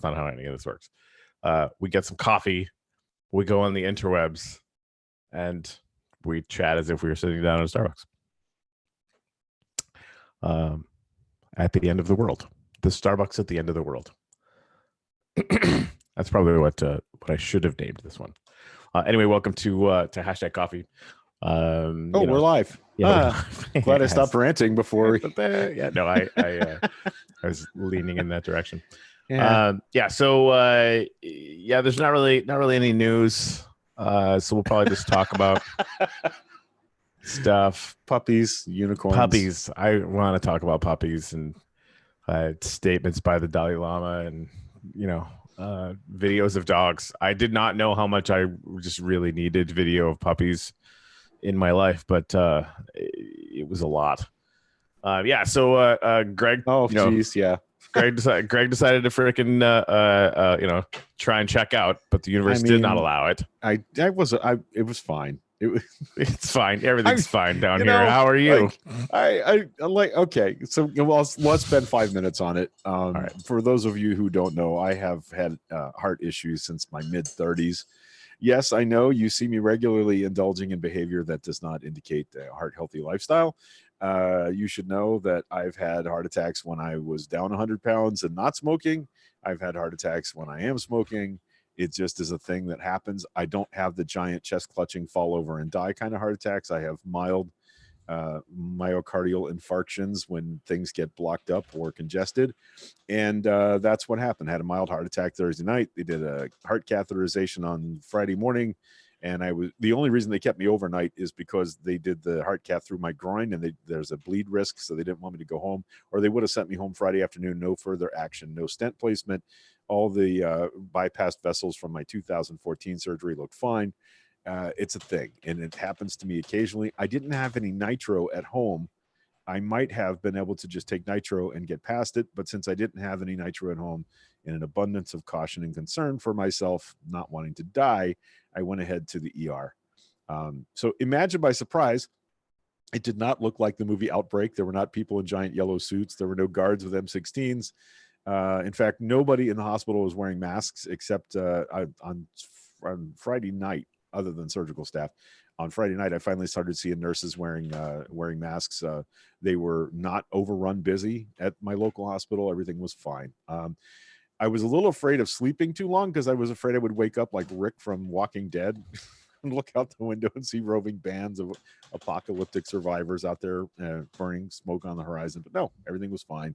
That's not how any of this works. We get some coffee, we go on the interwebs, and we chat as if we were sitting down at a Starbucks. At the end of the world. The Starbucks at the end of the world. That's probably what I should have named this one. Anyway, welcome to Hashtag Coffee. We're live. Yeah, Glad I stopped ranting before. I was leaning in that direction. Yeah. So there's not really any news. So we'll probably just talk about stuff. Puppies, unicorns. Puppies. I want to talk about puppies and statements by the Dalai Lama and videos of dogs. I did not know how much I just really needed video of puppies in my life, but it was a lot. So Greg. Oh, geez, yeah. Greg decided to freaking try and check out, but the universe did not allow it. It was fine. It's fine. Everything's fine down here. How are you? Okay. So let's spend 5 minutes on it. All right. For those of you who don't know, I have had heart issues since my mid-30s. Yes, I know you see me regularly indulging in behavior that does not indicate a heart-healthy lifestyle. You should know that I've had heart attacks when I was down 100 pounds and not smoking. I've had heart attacks when I am smoking. It just is a thing that happens. I don't have the giant chest clutching, fall over and die kind of heart attacks. I have mild myocardial infarctions when things get blocked up or congested. And that's what happened. I had a mild heart attack Thursday night. They did a heart catheterization on Friday morning. And the only reason they kept me overnight is because they did the heart cath through my groin and there's a bleed risk. So they didn't want me to go home, or they would have sent me home Friday afternoon. No further action, no stent placement. All the bypassed vessels from my 2014 surgery look fine. It's a thing, and it happens to me occasionally. I didn't have any nitro at home. I might have been able to just take nitro and get past it, but since I didn't have any nitro at home, in an abundance of caution and concern for myself not wanting to die, I went ahead to the ER. So imagine my surprise. It did not look like the movie Outbreak. There were not people in giant yellow suits. There were no guards with M16s. In fact, nobody in the hospital was wearing masks except on Friday night, other than surgical staff. On Friday night, I finally started seeing nurses wearing masks. They were not overrun busy at my local hospital. Everything was fine. I was a little afraid of sleeping too long because I was afraid I would wake up like Rick from Walking Dead and look out the window and see roving bands of apocalyptic survivors out there burning smoke on the horizon. But no, everything was fine.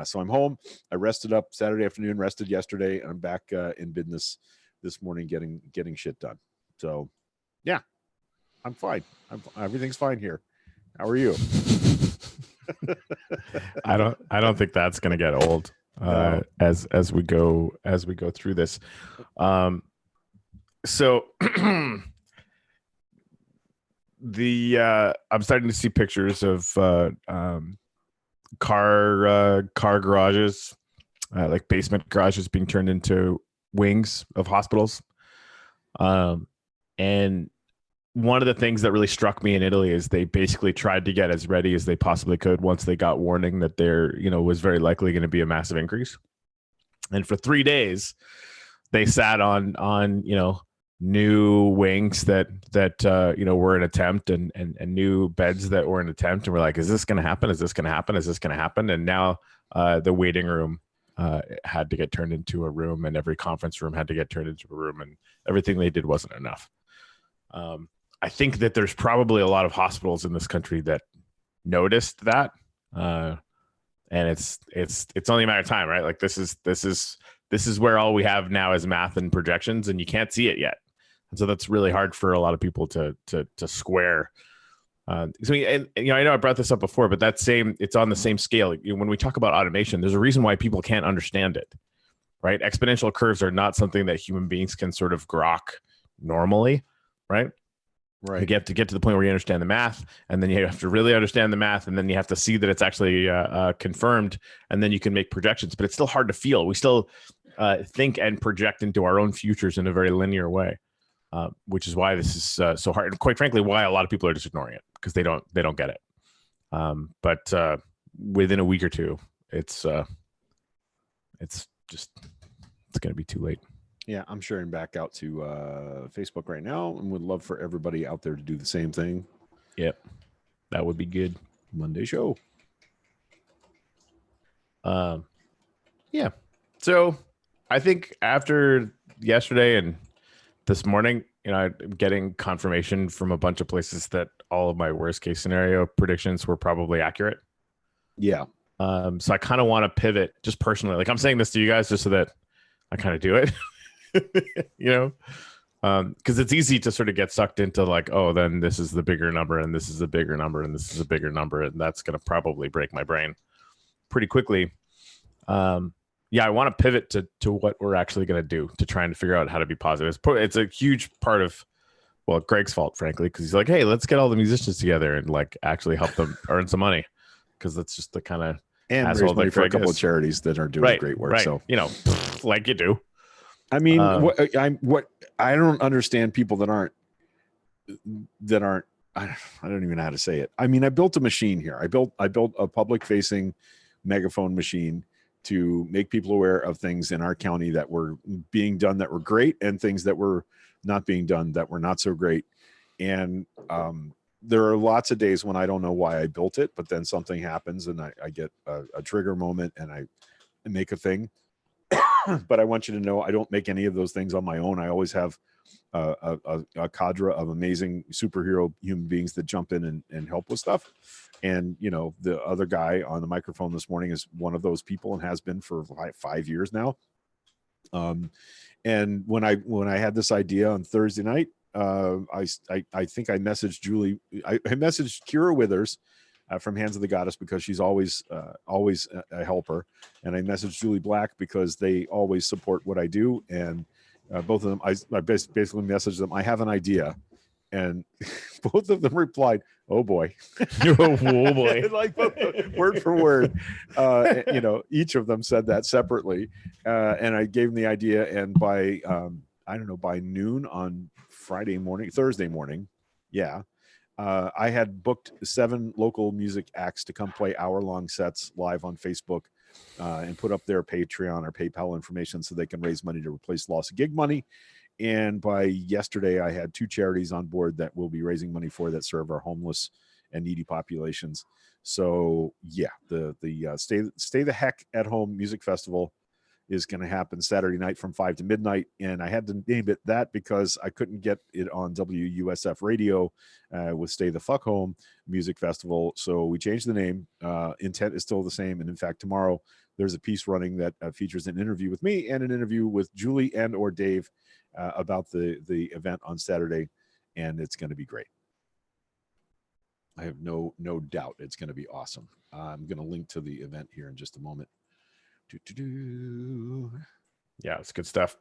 So I'm home. I rested up Saturday afternoon, rested yesterday, and I'm back in business this morning getting shit done. So yeah, I'm fine. Everything's fine here. How are you? I don't think that's going to get old as we go through this. So I'm starting to see pictures of car garages, like basement garages being turned into wings of hospitals. And one of the things that really struck me in Italy is they basically tried to get as ready as they possibly could once they got warning that there, was very likely going to be a massive increase. And for 3 days, they sat on new wings that were an attempt and new beds that were an attempt, and we're like, is this going to happen? Is this going to happen? Is this going to happen? And now the waiting room had to get turned into a room, and every conference room had to get turned into a room, and everything they did wasn't enough. I think that there's probably a lot of hospitals in this country that noticed that, and it's only a matter of time, right? Like this is where all we have now is math and projections, and you can't see it yet, and so that's really hard for a lot of people to square. I know I brought this up before, but it's on the same scale. When we talk about automation, there's a reason why people can't understand it, right? Exponential curves are not something that human beings can sort of grok normally, right? Right. You have to get to the point where you understand the math, and then you have to really understand the math, and then you have to see that it's actually confirmed, and then you can make projections. But it's still hard to feel. We still think and project into our own futures in a very linear way, which is why this is so hard, and quite frankly, why a lot of people are just ignoring it because they don't get it. But within a week or two, it's just it's going to be too late. Yeah, I'm sharing back out to Facebook right now, and would love for everybody out there to do the same thing. Yep, that would be good. Monday show. Yeah. So I think after yesterday and this morning, I'm getting confirmation from a bunch of places that all of my worst case scenario predictions were probably accurate. Yeah. So I kind of want to pivot just personally. Like I'm saying this to you guys just so that I kind of do it, because it's easy to sort of get sucked into like, oh, then this is the bigger number and this is a bigger number and this is a bigger number. And that's going to probably break my brain pretty quickly. Yeah, I want to pivot to what we're actually going to do to trying to figure out how to be positive. It's a huge part of, well, Greg's fault, frankly, because he's like, hey, let's get all the musicians together and like actually help them earn some money, because that's just the kind of and raise money for a couple of charities that are doing great work. Right. So like you do. I mean, what I don't understand people that aren't. I don't even know how to say it. I mean, I built a machine here. I built a public facing megaphone machine to make people aware of things in our county that were being done that were great, and things that were not being done that were not so great. And there are lots of days when I don't know why I built it, but then something happens and I get a trigger moment and I make a thing. But I want you to know I don't make any of those things on my own. I always have a cadre of amazing superhero human beings that jump in and help with stuff. And, the other guy on the microphone this morning is one of those people and has been for 5 years now. And when I had this idea on Thursday night, I think I messaged Julie. I messaged Kira Withers from Hands of the Goddess, because she's always a helper. And I messaged Julie Black because they always support what I do. And both of them, I basically messaged them, I have an idea. And both of them replied, "Oh boy." Oh boy. Like word for word. Each of them said that separately. And I gave them the idea. And by, by noon on Thursday morning. Yeah. I had booked 7 local music acts to come play hour-long sets live on Facebook and put up their Patreon or PayPal information so they can raise money to replace loss of gig money. And by yesterday, I had 2 charities on board that will be raising money for that serve our homeless and needy populations. So yeah, the Stay the Heck at Home Music Festival is going to happen Saturday night from 5 to midnight. And I had to name it that because I couldn't get it on WUSF radio with Stay the Fuck Home Music Festival. So we changed the name. Intent is still the same. And in fact, tomorrow there's a piece running that features an interview with me and an interview with Julie and or Dave about the event on Saturday. And it's going to be great. I have no doubt it's going to be awesome. I'm going to link to the event here in just a moment. Yeah, it's good stuff.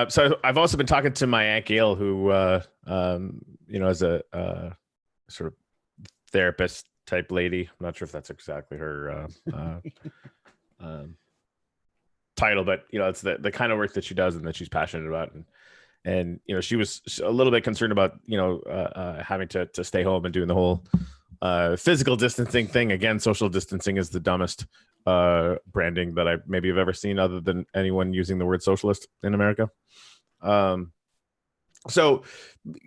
So I've also been talking to my Aunt Gail, who, is a sort of therapist type lady. I'm not sure if that's exactly her title, but it's the kind of work that she does and that she's passionate about. And she was a little bit concerned about having to stay home and doing the whole physical distancing thing. Again, social distancing is the dumbest branding that I maybe have ever seen, other than anyone using the word socialist in America. So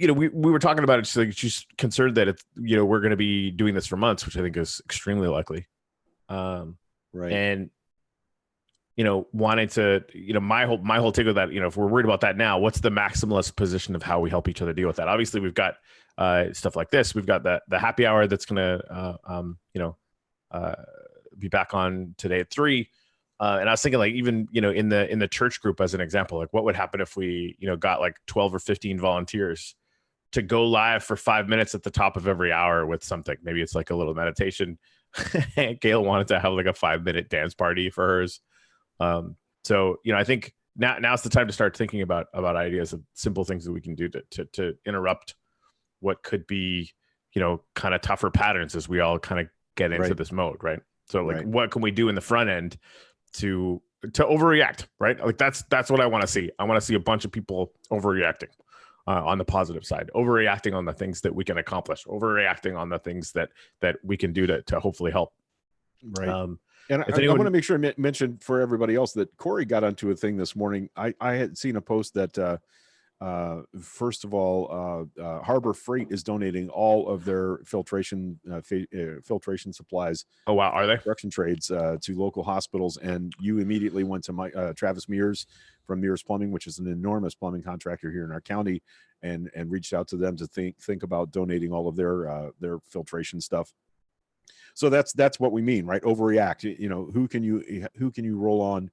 we were talking about it. She's concerned that it's we're going to be doing this for months, which I think is extremely likely. Right. And wanting to my whole take with that, if we're worried about that now, what's the maximalist position of how we help each other deal with that? Obviously, we've got stuff like this. We've got the happy hour that's going to be back on today at 3. And I was thinking, like, even in the church group as an example, like what would happen if we got like 12 or 15 volunteers to go live for 5 minutes at the top of every hour with something. Maybe it's like a little meditation. Gail wanted to have like a 5-minute dance party for hers. So I think now's the time to start thinking about ideas of simple things that we can do to interrupt what could be kind of tougher patterns as we all kind of get into this mode, right? So like, what can we do in the front end to overreact, right? Like that's what I want to see. I want to see a bunch of people overreacting on the positive side, overreacting on the things that we can accomplish, overreacting on the things that we can do to hopefully help. Right. And If I want to anyone, make sure I mention for everybody else that Corey got onto a thing this morning. I had seen a post that first of all, Harbor Freight is donating all of their filtration supplies, oh wow, are they? construction trades to local hospitals, and you immediately went to my Travis Mears from Mears Plumbing, which is an enormous plumbing contractor here in our county, and reached out to them to think about donating all of their filtration stuff. So that's what we mean, right? Overreact. You know, who can you roll on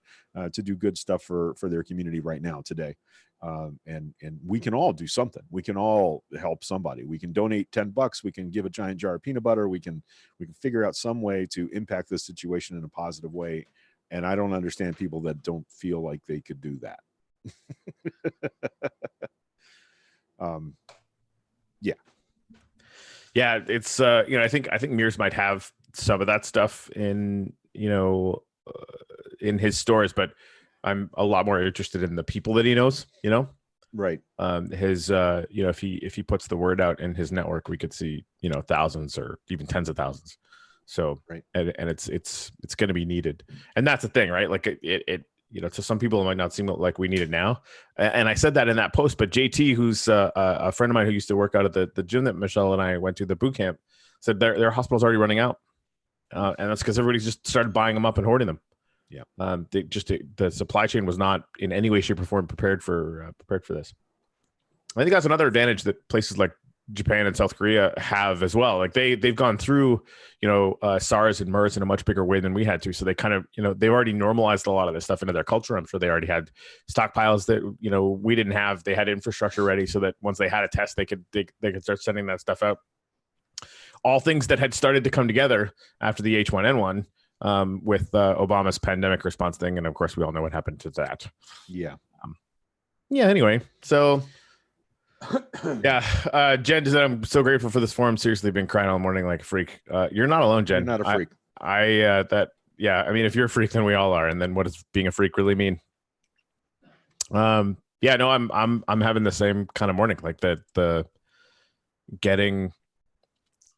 to do good stuff for their community right now today? And we can all do something. We can all help somebody. We can donate $10. We can give a giant jar of peanut butter. We can figure out some way to impact this situation in a positive way. And I don't understand people that don't feel like they could do that. Yeah. Yeah, it's you know, I think Mears might have some of that stuff in, you know, in his stores, but I'm a lot more interested in the people that he knows, you know. Right. His you know, if he puts the word out in his network, we could see, you know, thousands or even tens of thousands. So right. and it's going to be needed. And that's the thing, right? Like it you know, to some people it might not seem like we need it now. And I said that in that post, but JT, who's a friend of mine who used to work out at the gym that Michelle and I went to, the boot camp, said their hospital's already running out. And that's because everybody's just started buying them up and hoarding them. Yeah. The supply chain was not in any way, shape, or form prepared for this. I think that's another advantage that places like Japan and South Korea have as well. Like they've gone through, you know, SARS and MERS in a much bigger way than we had to. So they kind of, you know, they've already normalized a lot of this stuff into their culture. I'm sure they already had stockpiles that, you know, we didn't have. They had infrastructure ready so that once they had a test, they could start sending that stuff out. All things that had started to come together after the H1N1 with Obama's pandemic response thing. And of course, we all know what happened to that. Yeah. Yeah. Anyway, so yeah, Jen said, I'm so grateful for this forum. Seriously, been crying all morning like a freak. You're not alone, Jen. You're not a freak. I mean, if you're a freak, then we all are. And then what does being a freak really mean? Yeah, no, I'm having the same kind of morning, like the getting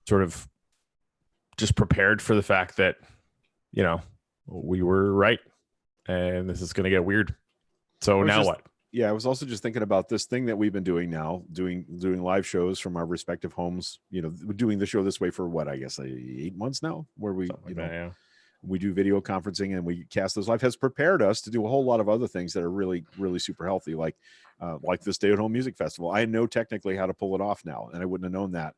sort of just prepared for the fact that, you know, we were right and this is going to get weird. So now what? Yeah, I was also just thinking about this thing that we've been doing now, doing live shows from our respective homes. You know, we're doing the show this way for what, I guess, 8 months now, where we, we do video conferencing and we cast those live, has prepared us to do a whole lot of other things that are really, really super healthy, like this stay-at-home music festival. I know technically how to pull it off now, and I wouldn't have known that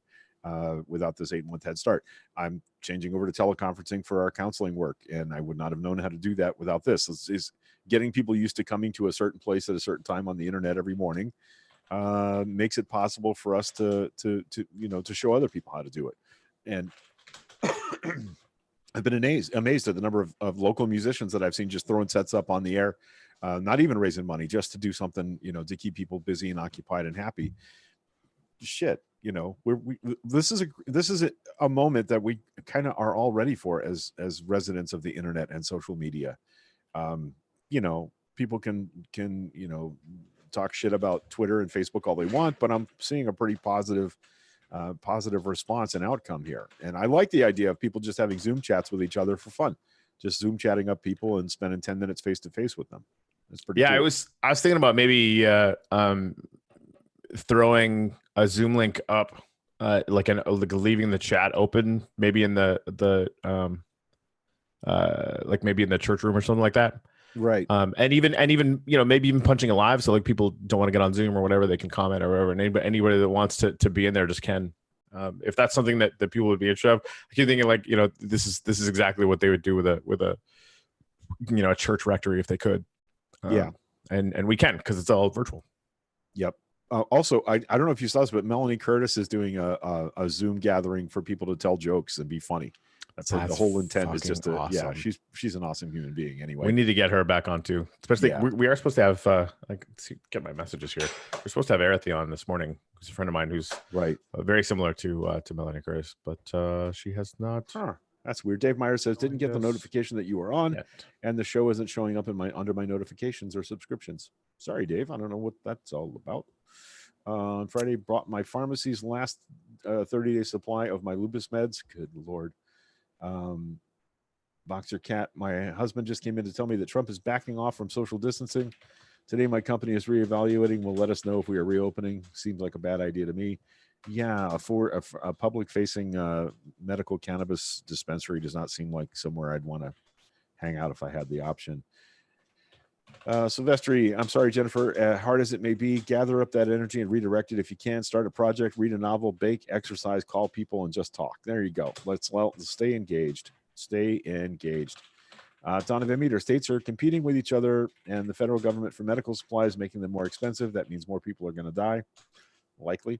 without this 8-month head start. I'm changing over to teleconferencing for our counseling work, and I would not have known how to do that without this. Is getting people used to coming to a certain place at a certain time on the internet every morning makes it possible for us to show other people how to do it. And I've been amazed at the number of local musicians that I've seen just throwing sets up on the air, not even raising money, just to do something, you know, to keep people busy and occupied and happy. Shit, you know, this is a moment that we kind of are all ready for as residents of the internet and social media. You know, people can you know, talk shit about Twitter and Facebook all they want, but I'm seeing a pretty positive response and outcome here. And I like the idea of people just having Zoom chats with each other for fun, just Zoom chatting up people and spending 10 minutes face to face with them. That's pretty cool. I was thinking about maybe throwing a Zoom link up, like leaving the chat open, maybe in the like maybe in the church room or something like that. Right. And even, you know, maybe even punching a live. So like people don't want to get on Zoom or whatever, they can comment or whatever. And anybody that wants to be in there just can. If that's something that people would be interested in. I keep thinking, like, you know, this is exactly what they would do with a you know, a church rectory if they could. Yeah. And we can, because it's all virtual. Yep. Also, I don't know if you saw this, but Melanie Curtis is doing a Zoom gathering for people to tell jokes and be funny. That's the whole intent is just to, awesome. Yeah, she's an awesome human being anyway. We need to get her back on too. Especially we are supposed to have like, see, get my messages here. We're supposed to have Erethy on this morning, who's a friend of mine who's very similar to Melanie Curtis, but she has not. Huh. That's weird. Dave Meyer says, didn't get the notification that you were on yet, and the show isn't showing up in under my notifications or subscriptions. Sorry, Dave. I don't know what that's all about. On Friday, brought my pharmacy's last 30-day supply of my lupus meds. Good Lord. Boxer Cat, my husband just came in to tell me that Trump is backing off from social distancing. Today, my company is reevaluating. Will let us know if we are reopening. Seems like a bad idea to me. Yeah, for a public-facing medical cannabis dispensary does not seem like somewhere I'd want to hang out if I had the option. Silvestri, I'm sorry, Jennifer. Hard as it may be, gather up that energy and redirect it if you can. Start a project, read a novel, bake, exercise, call people, and just talk. There you go. Let's stay engaged. Stay engaged. Donovan Meter, states are competing with each other and the federal government for medical supplies, making them more expensive. That means more people are going to die, likely.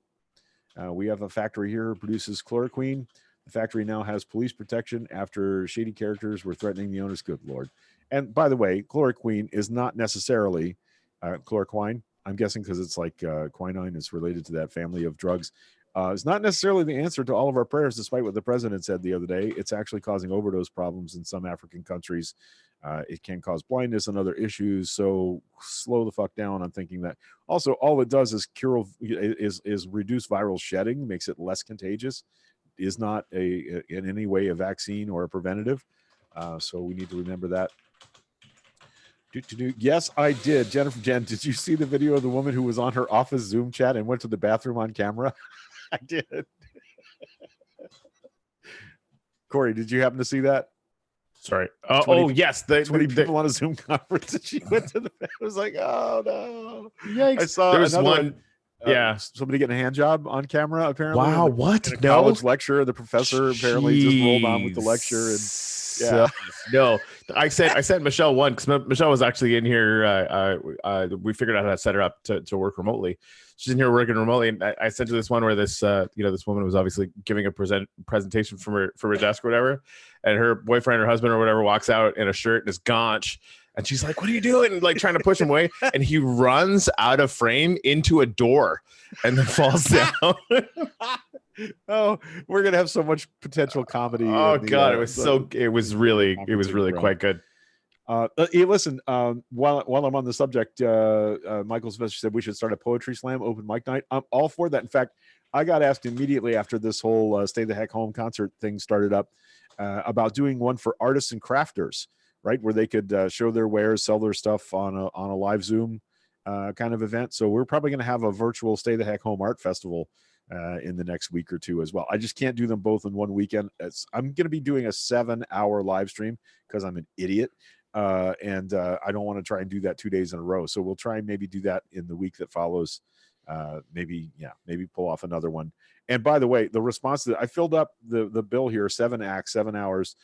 We have a factory here produces chloroquine. The factory now has police protection after shady characters were threatening the owners. Good Lord. And by the way, chloroquine is not necessarily chloroquine. I'm guessing because it's like quinine is related to that family of drugs. It's not necessarily the answer to all of our prayers, despite what the president said the other day. It's actually causing overdose problems in some African countries. It can cause blindness and other issues. So slow the fuck down on thinking that. Also, all it does is is reduce viral shedding, makes it less contagious. Is not in any way a vaccine or a preventative. So we need to remember that. Yes, I did. Jennifer Jen, did you see the video of the woman who was on her office Zoom chat and went to the bathroom on camera? I did. Corey, did you happen to see that? Sorry. Oh, yes. 20 people on a Zoom conference and she went to the I was like, oh no. Yikes. I saw there was one. Yeah. Somebody getting a hand job on camera, apparently. Wow, what? In a college lecture. The professor apparently just rolled on with the lecture. And yeah. No, I sent Michelle one because Michelle was actually in here. We figured out how to set her up to work remotely. She's in here working remotely, and I sent her this one where this this woman was obviously giving a presentation from her desk or whatever, and her boyfriend or husband or whatever walks out in a shirt and is gaunch, and she's like, "What are you doing?" And like trying to push him away, and he runs out of frame into a door and then falls down. Oh, we're gonna have so much potential comedy. Oh God, it was really quite good. Hey, listen, while I'm on the subject, Michael Smith said we should start a poetry slam open mic night. I'm all for that. In fact, I got asked immediately after this whole Stay the Heck Home concert thing started up about doing one for artists and crafters, right, where they could show their wares, sell their stuff on a live Zoom kind of event. So we're probably going to have a virtual Stay the Heck Home art festival in the next week or two as well. I just can't do them both in one weekend. I'm going to be doing a 7-hour live stream because I'm an idiot. And I don't want to try and do that 2 days in a row. So we'll try and maybe do that in the week that follows. Maybe pull off another one. And by the way, the response to that, I filled up the bill here, 7 acts, 7 hours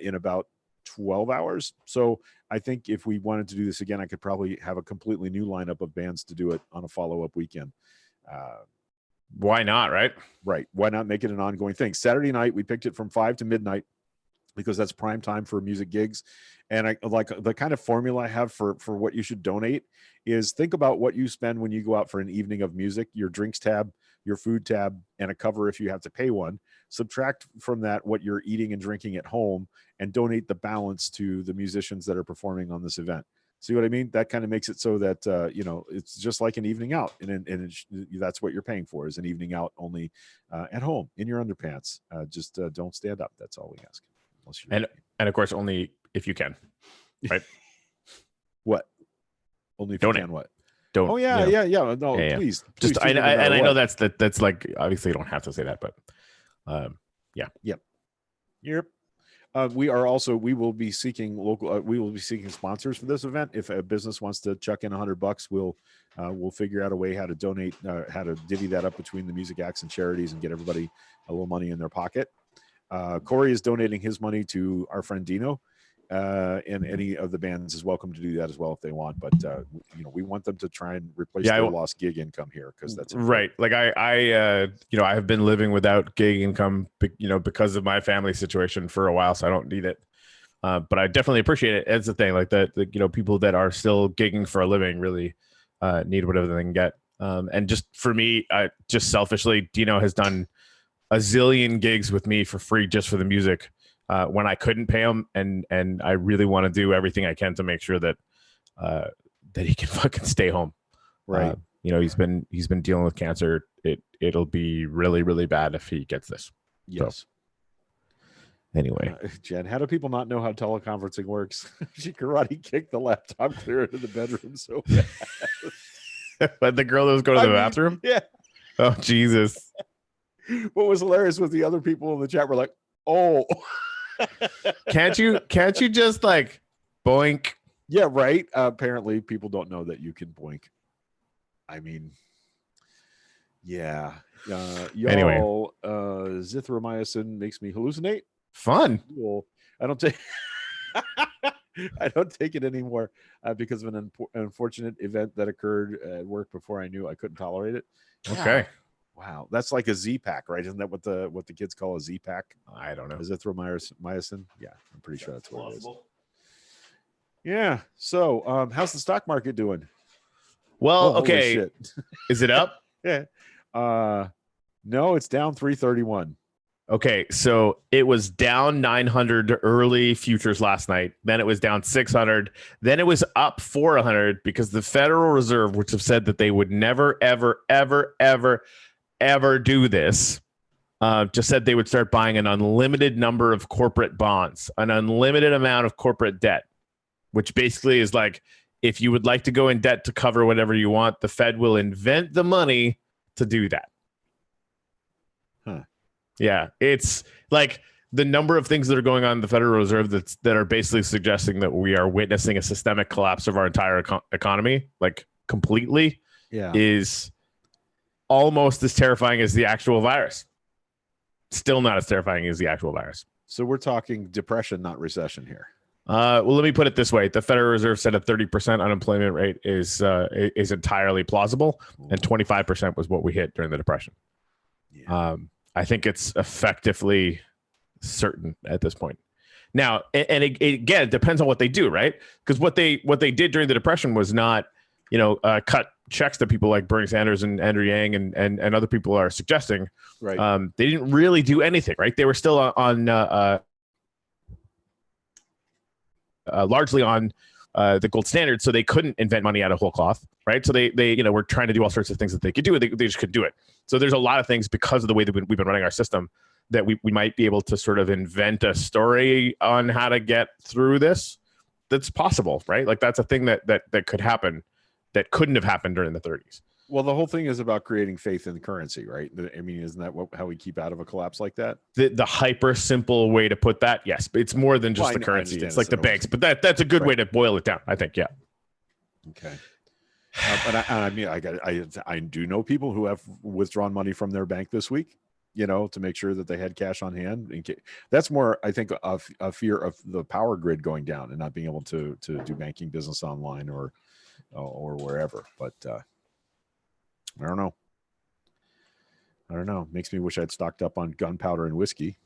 in about 12 hours. So I think if we wanted to do this again, I could probably have a completely new lineup of bands to do it on a follow-up weekend. Why not, right? Right. Why not make it an ongoing thing? Saturday night, we picked it from 5 to midnight because that's prime time for music gigs. And I like the kind of formula I have for what you should donate is think about what you spend when you go out for an evening of music, your drinks tab, your food tab, and a cover if you have to pay one. Subtract from that what you're eating and drinking at home and donate the balance to the musicians that are performing on this event. See what I mean? That kind of makes it so that, it's just like an evening out. And that's what you're paying for is an evening out only at home in your underpants. Just don't stand up. That's all we ask. And of course, only if you can, right? What? Only if you can what? Don't. Oh, yeah. No, yeah. Please. Just, I know that's like, obviously you don't have to say that, but yeah. Yep. We will be seeking sponsors for this event. If a business wants to chuck in $100, we'll figure out a way how to donate, how to divvy that up between the music acts and charities and get everybody a little money in their pocket. Corey is donating his money to our friend Dino, and any of the bands is welcome to do that as well if they want. But we want them to try and replace their lost gig income here because that's important. Right. Like I have been living without gig income, because of my family situation for a while, so I don't need it. But I definitely appreciate it. It's the thing, like that. People that are still gigging for a living really need whatever they can get. And just for me, just selfishly, Dino has done a zillion gigs with me for free just for the music when I couldn't pay him, and I really want to do everything I can to make sure that he can fucking stay home. Right. He's been dealing with cancer. It'll be really, really bad if he gets this. Yes. Anyway, Jen, how do people not know how teleconferencing works? She karate kicked the laptop clear into the bedroom so fast. but the girl that was going to the bathroom. Yeah. Oh Jesus! What was hilarious was the other people in the chat were like, "Oh, Can't you just like boink?" yeah, right." Apparently, people don't know that you can boink. I mean, yeah. Anyway. Y'all, zithromycin makes me hallucinate. Fun. Cool. I don't take. I don't take it anymore because of an unfortunate event that occurred at work before I knew I couldn't tolerate it. Okay. Wow, that's like a Z pack, right? Isn't that what the kids call a Z pack? I don't know. Azithromycin? Yeah, I'm pretty sure that's what it is. Yeah. So, how's the stock market doing? Well, holy okay. shit. Is it up? Yeah. No, it's down 331. Okay, so it was down 900 early futures last night. Then it was down 600. Then it was up 400 because the Federal Reserve, which have said that they would never, ever, ever, ever, ever do this, just said they would start buying an unlimited number of corporate bonds, an unlimited amount of corporate debt, which basically is like, if you would like to go in debt to cover whatever you want, the Fed will invent the money to do that. Huh. Yeah, it's like the number of things that are going on in the Federal Reserve that are basically suggesting that we are witnessing a systemic collapse of our entire economy, like completely, is almost as terrifying as the actual virus. Still not as terrifying as the actual virus. So we're talking depression, not recession here. Well, let me put it this way: the Federal Reserve said a 30% unemployment rate is entirely plausible, and 25% was what we hit during the Depression. Yeah. I think it's effectively certain at this point. Now, and again, it depends on what they do, right? Because what they did during the Depression was not, cut checks to people like Bernie Sanders and Andrew Yang and other people are suggesting. Right. They didn't really do anything, right? They were still on largely on the gold standard, so they couldn't invent money out of whole cloth, right? So they were trying to do all sorts of things that they could do, they just couldn't do it. So there's a lot of things because of the way that we've been running our system that we might be able to sort of invent a story on how to get through this. That's possible, right? Like that's a thing that could happen that couldn't have happened during the 30s. Well, the whole thing is about creating faith in the currency, right? I mean, isn't that how we keep out of a collapse like that? The hyper simple way to put that, yes, but it's more than just the currency. It's like the banks, but that's a good way to boil it down, I think. Yeah. Okay. But I mean, I do know people who have withdrawn money from their bank this week, to make sure that they had cash on hand. That's more, I think, a fear of the power grid going down and not being able to do banking business online or wherever. But I don't know. Makes me wish I'd stocked up on gunpowder and whiskey.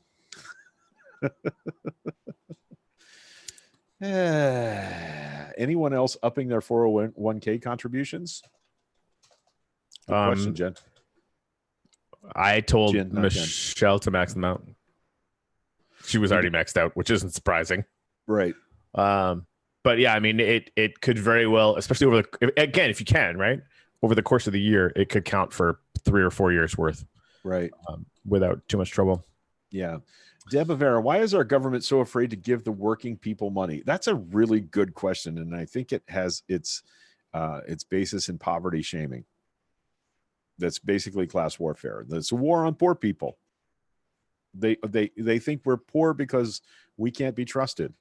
Anyone else upping their 401k contributions? Good question, Jen. I told Michelle to max them out. She was already maxed out, which isn't surprising. Right. But yeah, I mean, it could very well, especially if you can, right? Over the course of the year, it could count for 3 or 4 years worth. Right. Without too much trouble. Yeah. Deb Avera, why is our government so afraid to give the working people money? That's a really good question. And I think it has its basis in poverty shaming. That's basically class warfare. That's a war on poor people. They think we're poor because we can't be trusted.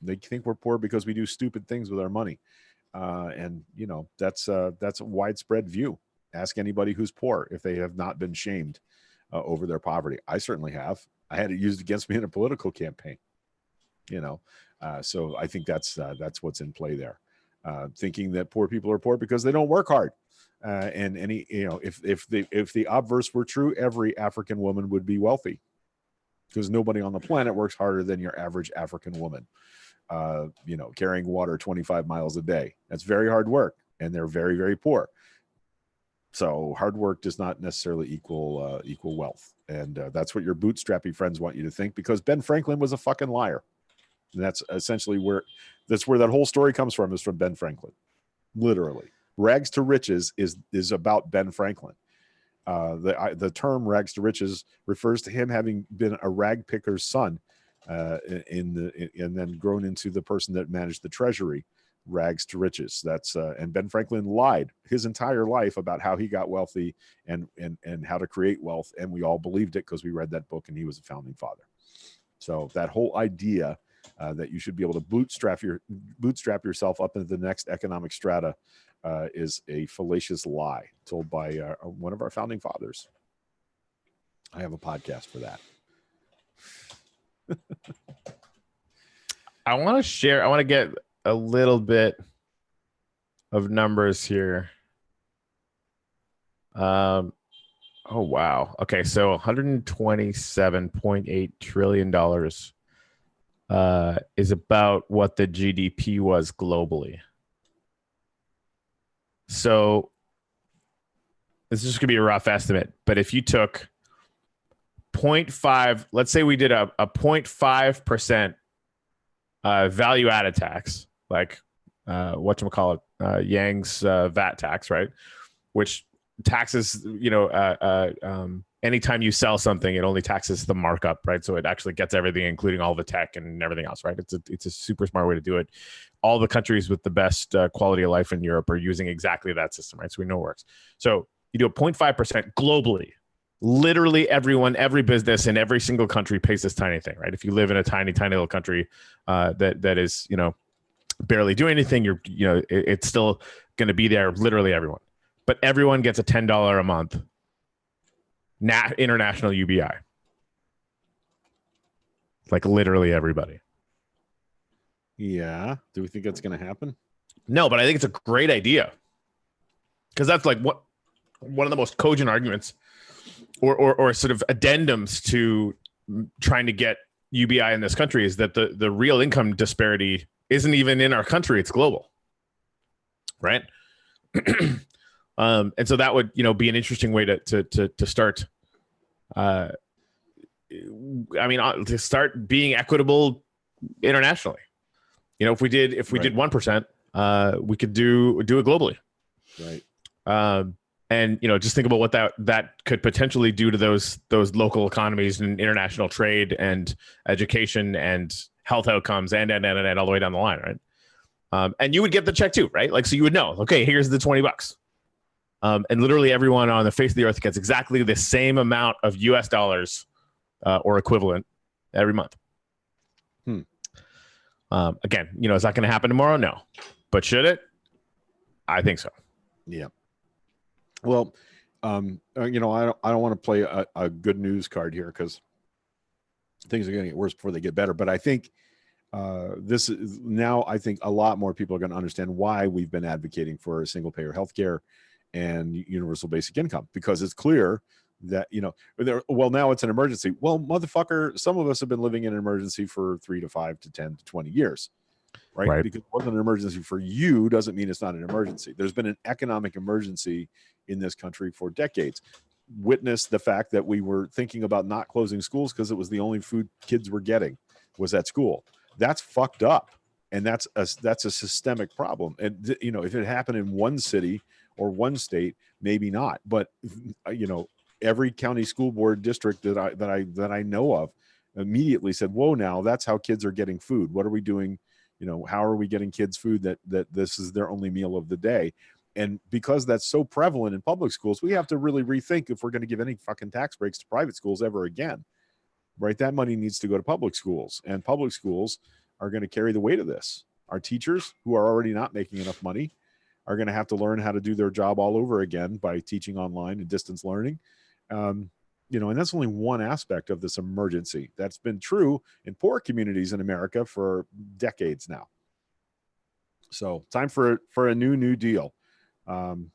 They think we're poor because we do stupid things with our money. And that's a widespread view. Ask anybody who's poor if they have not been shamed over their poverty. I certainly have. I had it used against me in a political campaign. So I think that's what's in play there. Thinking that poor people are poor because they don't work hard. And if the obverse were true, every African woman would be wealthy because nobody on the planet works harder than your average African woman. Carrying water 25 miles a day. That's very hard work, and they're very, very poor. So hard work does not necessarily equal wealth. And that's what your bootstrappy friends want you to think, because Ben Franklin was a fucking liar. And that's essentially where that whole story comes from, is from Ben Franklin. Literally. Rags to riches is about Ben Franklin. The term rags to riches refers to him having been a rag picker's son and then grown into the person that managed the treasury, rags to riches. That's and Ben Franklin lied his entire life about how he got wealthy and how to create wealth, and we all believed it because we read that book and he was a founding father. So that whole idea that you should be able to bootstrap yourself up into the next economic strata is a fallacious lie told by one of our founding fathers. I have a podcast for that. I want to get a little bit of numbers here. Oh, wow. Okay. So $127.8 trillion is about what the GDP was globally. So this is just going to be a rough estimate, but if you took 0.5, let's say we did a 0.5% value added tax, like whatchamacallit, Yang's VAT tax, right? Which taxes, anytime you sell something, it only taxes the markup, right? So it actually gets everything, including all the tech and everything else, right? It's a super smart way to do it. All the countries with the best quality of life in Europe are using exactly that system, right? So we know it works. So you do a 0.5% globally. Literally everyone, every business in every single country pays this tiny thing, right? If you live in a tiny, tiny little country that is, barely doing anything, it's still going to be there. Literally everyone, but everyone gets a $10 a month international UBI. Like literally everybody. Yeah. Do we think that's going to happen? No, but I think it's a great idea because that's like one of the most cogent arguments or sort of addendums to trying to get UBI in this country is that the real income disparity isn't even in our country, it's global. Right. And so that would, be an interesting way to start. To start being equitable internationally. If we did 1%, we could do it globally. Right. And just think about what that could potentially do to those local economies and international trade and education and health outcomes and all the way down the line, right? And you would get the check too, right? Like, so you would know, okay, here's the $20. And literally everyone on the face of the earth gets exactly the same amount of US dollars or equivalent every month. Again, is that going to happen tomorrow? No. But should it? I think so. Yeah. Well, I don't want to play a good news card here because things are going to get worse before they get better. But I think this is now, I think a lot more people are going to understand why we've been advocating for single payer healthcare and universal basic income, because it's clear that, now it's an emergency. Well, motherfucker, some of us have been living in an emergency for 3 to 5 to 10 to 20 years. Right. Because it wasn't an emergency for you doesn't mean it's not an emergency. There's been an economic emergency in this country for decades. Witness the fact that we were thinking about not closing schools because it was the only food kids were getting was at school. That's fucked up. And that's a systemic problem. And, if it happened in one city or one state, maybe not. But, every county school board district that I know of immediately said, whoa, now that's how kids are getting food. What are we doing? How are we getting kids food that this is their only meal of the day? And because that's so prevalent in public schools, we have to really rethink if we're going to give any fucking tax breaks to private schools ever again, right? That money needs to go to public schools, and public schools are going to carry the weight of this. Our teachers, who are already not making enough money, are going to have to learn how to do their job all over again by teaching online and distance learning. And that's only one aspect of this emergency. That's been true in poor communities in America for decades now. So time for a new deal. Franklin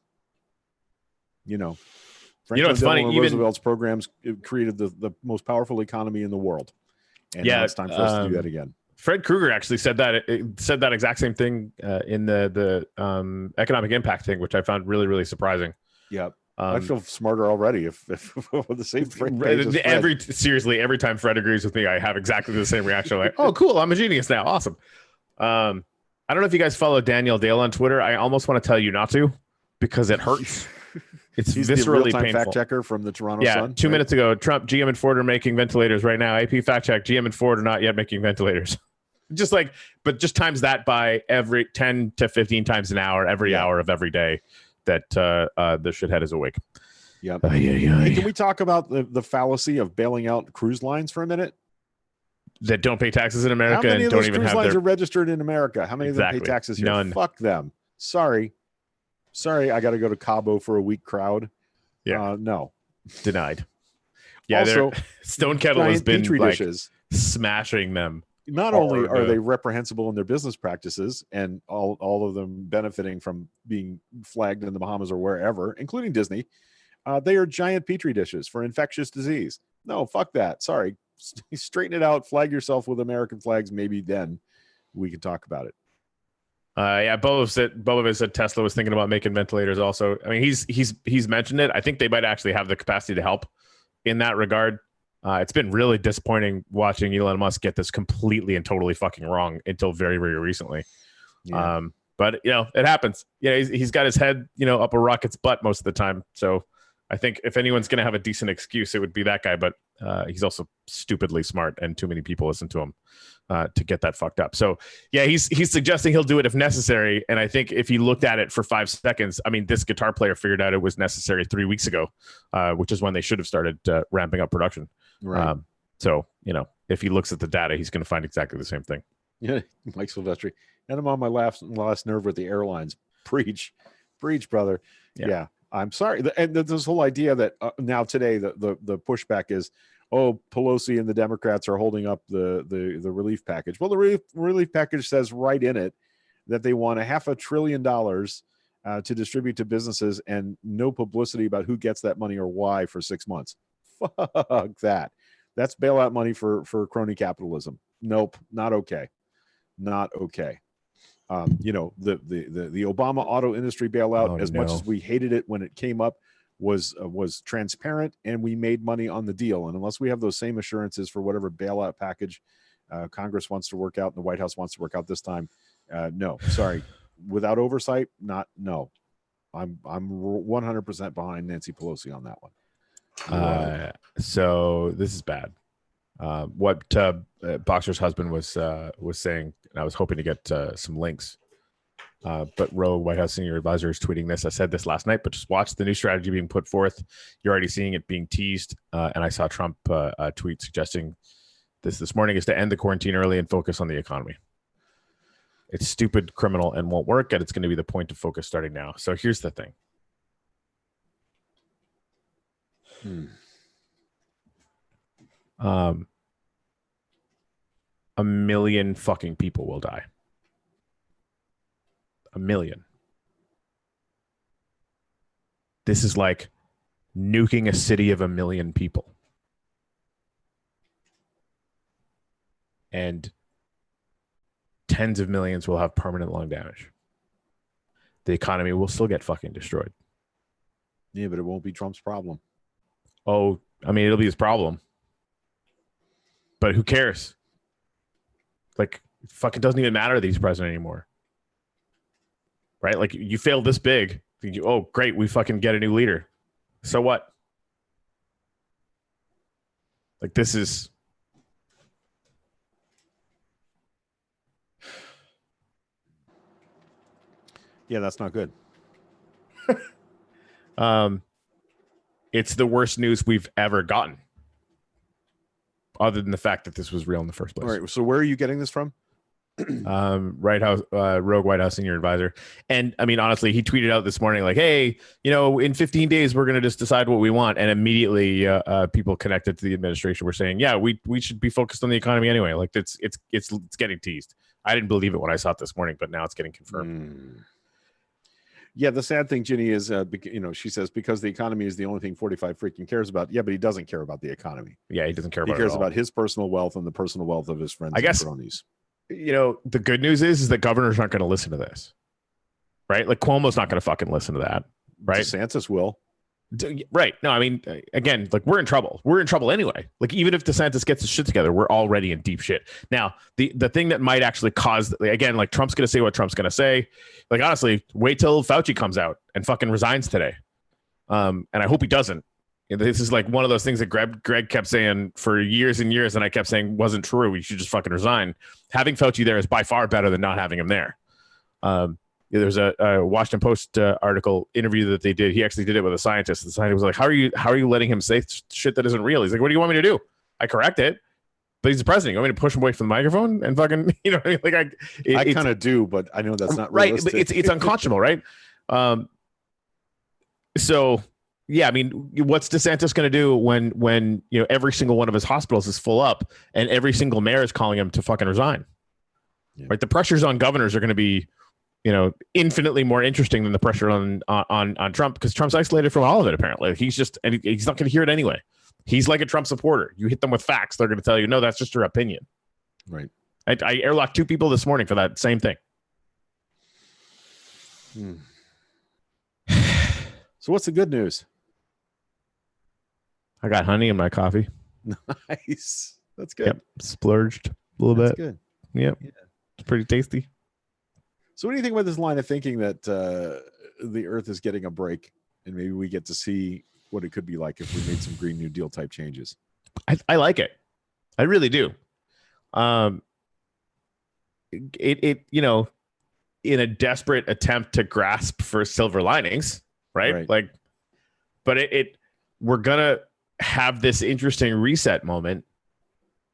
it's funny. Delano Roosevelt's programs created the most powerful economy in the world. And now it's time for us to do that again. Fred Krueger actually said that exact same thing in the economic impact thing, which I found really, really surprising. Yeah. I feel smarter already if the same Fred. Seriously, every time Fred agrees with me, I have exactly the same reaction. Like, oh, cool, I'm a genius now. Awesome. I don't know if you guys follow Danielle Dale on Twitter. I almost want to tell you not to because it hurts. It's He's the viscerally real-time painful. fact checker from the Toronto Yeah, Sun. 2 minutes ago, Trump, GM, and Ford are making ventilators right now. AP fact check: GM and Ford are not yet making ventilators. Just like, but just times that by every 10 to 15 times an hour, every hour of every day that the shithead is awake. Yep. Hey, can we talk about the fallacy of bailing out cruise lines for a minute? That don't pay taxes in America. How many and of don't those even cruise have lines their... are registered in America? How many of them pay taxes here? None. Fuck them. Sorry. I got to go to Cabo for a week crowd. Yeah. No. Denied. Yeah. Also, Stone Kettle has been Petri like dishes. smashing them. Not only are they reprehensible in their business practices and all of them benefiting from being flagged in the Bahamas or wherever, including Disney, they are giant Petri dishes for infectious disease. No, fuck that. Sorry. Straighten it out. Flag yourself with American flags. Maybe then we can talk about it. Yeah, Boba said Tesla was thinking about making ventilators also. I mean, he's mentioned it. I think they might actually have the capacity to help in that regard. It's been really disappointing watching Elon Musk get this completely and totally fucking wrong until very, very recently. Yeah. But it happens. Yeah, he's got his head, up a rocket's butt most of the time. So I think if anyone's going to have a decent excuse, it would be that guy. But he's also stupidly smart, and too many people listen to him to get that fucked up. So yeah, he's suggesting he'll do it if necessary. And I think if he looked at it for 5 seconds, I mean, this guitar player figured out it was necessary 3 weeks ago, which is when they should have started ramping up production. Right. So if he looks at the data, he's going to find exactly the same thing. Yeah, Mike Silvestri. And I'm on my last nerve with the airlines. Preach, brother. Yeah. I'm sorry. And this whole idea that now today the pushback is, oh, Pelosi and the Democrats are holding up the relief package. Well, the relief package says right in it that they want $500 billion to distribute to businesses and no publicity about who gets that money or why for 6 months. Fuck that. That's bailout money for crony capitalism. Nope, not okay. Not okay. The Obama auto industry bailout, much as we hated it when it came up, was transparent, and we made money on the deal. And unless we have those same assurances for whatever bailout package Congress wants to work out and the White House wants to work out this time, no, sorry. Without oversight, no. I'm 100% behind Nancy Pelosi on that one. So this is bad. What Boxer's husband was saying, and I was hoping to get some links. But Roe, White House senior advisor, is tweeting this. I said this last night, but just watch the new strategy being put forth. You're already seeing it being teased. And I saw Trump tweet suggesting this morning is to end the quarantine early and focus on the economy. It's stupid, criminal, and won't work. And it's going to be the point of focus starting now. So here's the thing. 1 million fucking people will die. 1 million. This is like nuking a city of 1 million people. And tens of millions will have permanent lung damage. The economy will still get fucking destroyed. Yeah, but it won't be Trump's problem. Oh, I mean, it'll be his problem. But who cares? Like, it fucking doesn't even matter that he's president anymore. Right? Like, you failed this big. Oh, great. We fucking get a new leader. So what? Like, this is... Yeah, that's not good. It's the worst news we've ever gotten, other than the fact that this was real in the first place. All right. So where are you getting this from? Rogue White House senior advisor. And I mean, honestly, he tweeted out this morning, like, hey, in 15 days, we're going to just decide what we want. And immediately people connected to the administration were saying, yeah, we should be focused on the economy anyway. Like it's getting teased. I didn't believe it when I saw it this morning, but now it's getting confirmed. Yeah, the sad thing, Ginny, is, she says, because the economy is the only thing 45 freaking cares about. Yeah, but he doesn't care about the economy. Yeah, he doesn't care about it. He cares about his personal wealth and the personal wealth of his friends and cronies. The good news is that governors aren't going to listen to this, right? Like Cuomo's not going to fucking listen to that, right? DeSantis will. Right. No, I mean, again, like we're in trouble. We're in trouble anyway. Like even if DeSantis gets his shit together, we're already in deep shit. Now, the thing that might actually cause, again, like Trump's going to say what Trump's going to say. Like honestly, wait till Fauci comes out and fucking resigns today. And I hope he doesn't. This is like one of those things that Greg kept saying for years and years, and I kept saying wasn't true. We should just fucking resign. Having Fauci there is by far better than not having him there. There's a Washington Post article interview that they did. He actually did it with a scientist. The scientist was like, how are you letting him say shit that isn't real? He's like, what do you want me to do? I correct it, but he's the president. You want me to push him away from the microphone and fucking, you know, like I kind of do, but I know that's not right. realistic. But it's unconscionable, right? So yeah, I mean, what's DeSantis going to do when you know every single one of his hospitals is full up and every single mayor is calling him to fucking resign? Yeah. Right, the pressures on governors are going to be, you know, infinitely more interesting than the pressure on Trump, because Trump's isolated from all of it. Apparently, he's not going to hear it anyway. He's like a Trump supporter. You hit them with facts, they're going to tell you, no, that's just your opinion. Right. I airlocked 2 people this morning for that same thing. So what's the good news? I got honey in my coffee. Nice. That's good. Yep. Splurged a little bit. Good. Yep. Yeah. It's pretty tasty. So what do you think about this line of thinking that the Earth is getting a break and maybe we get to see what it could be like if we made some Green New Deal type changes? I like it. I really do. It you know, in a desperate attempt to grasp for silver linings, right? Like, but we're gonna have this interesting reset moment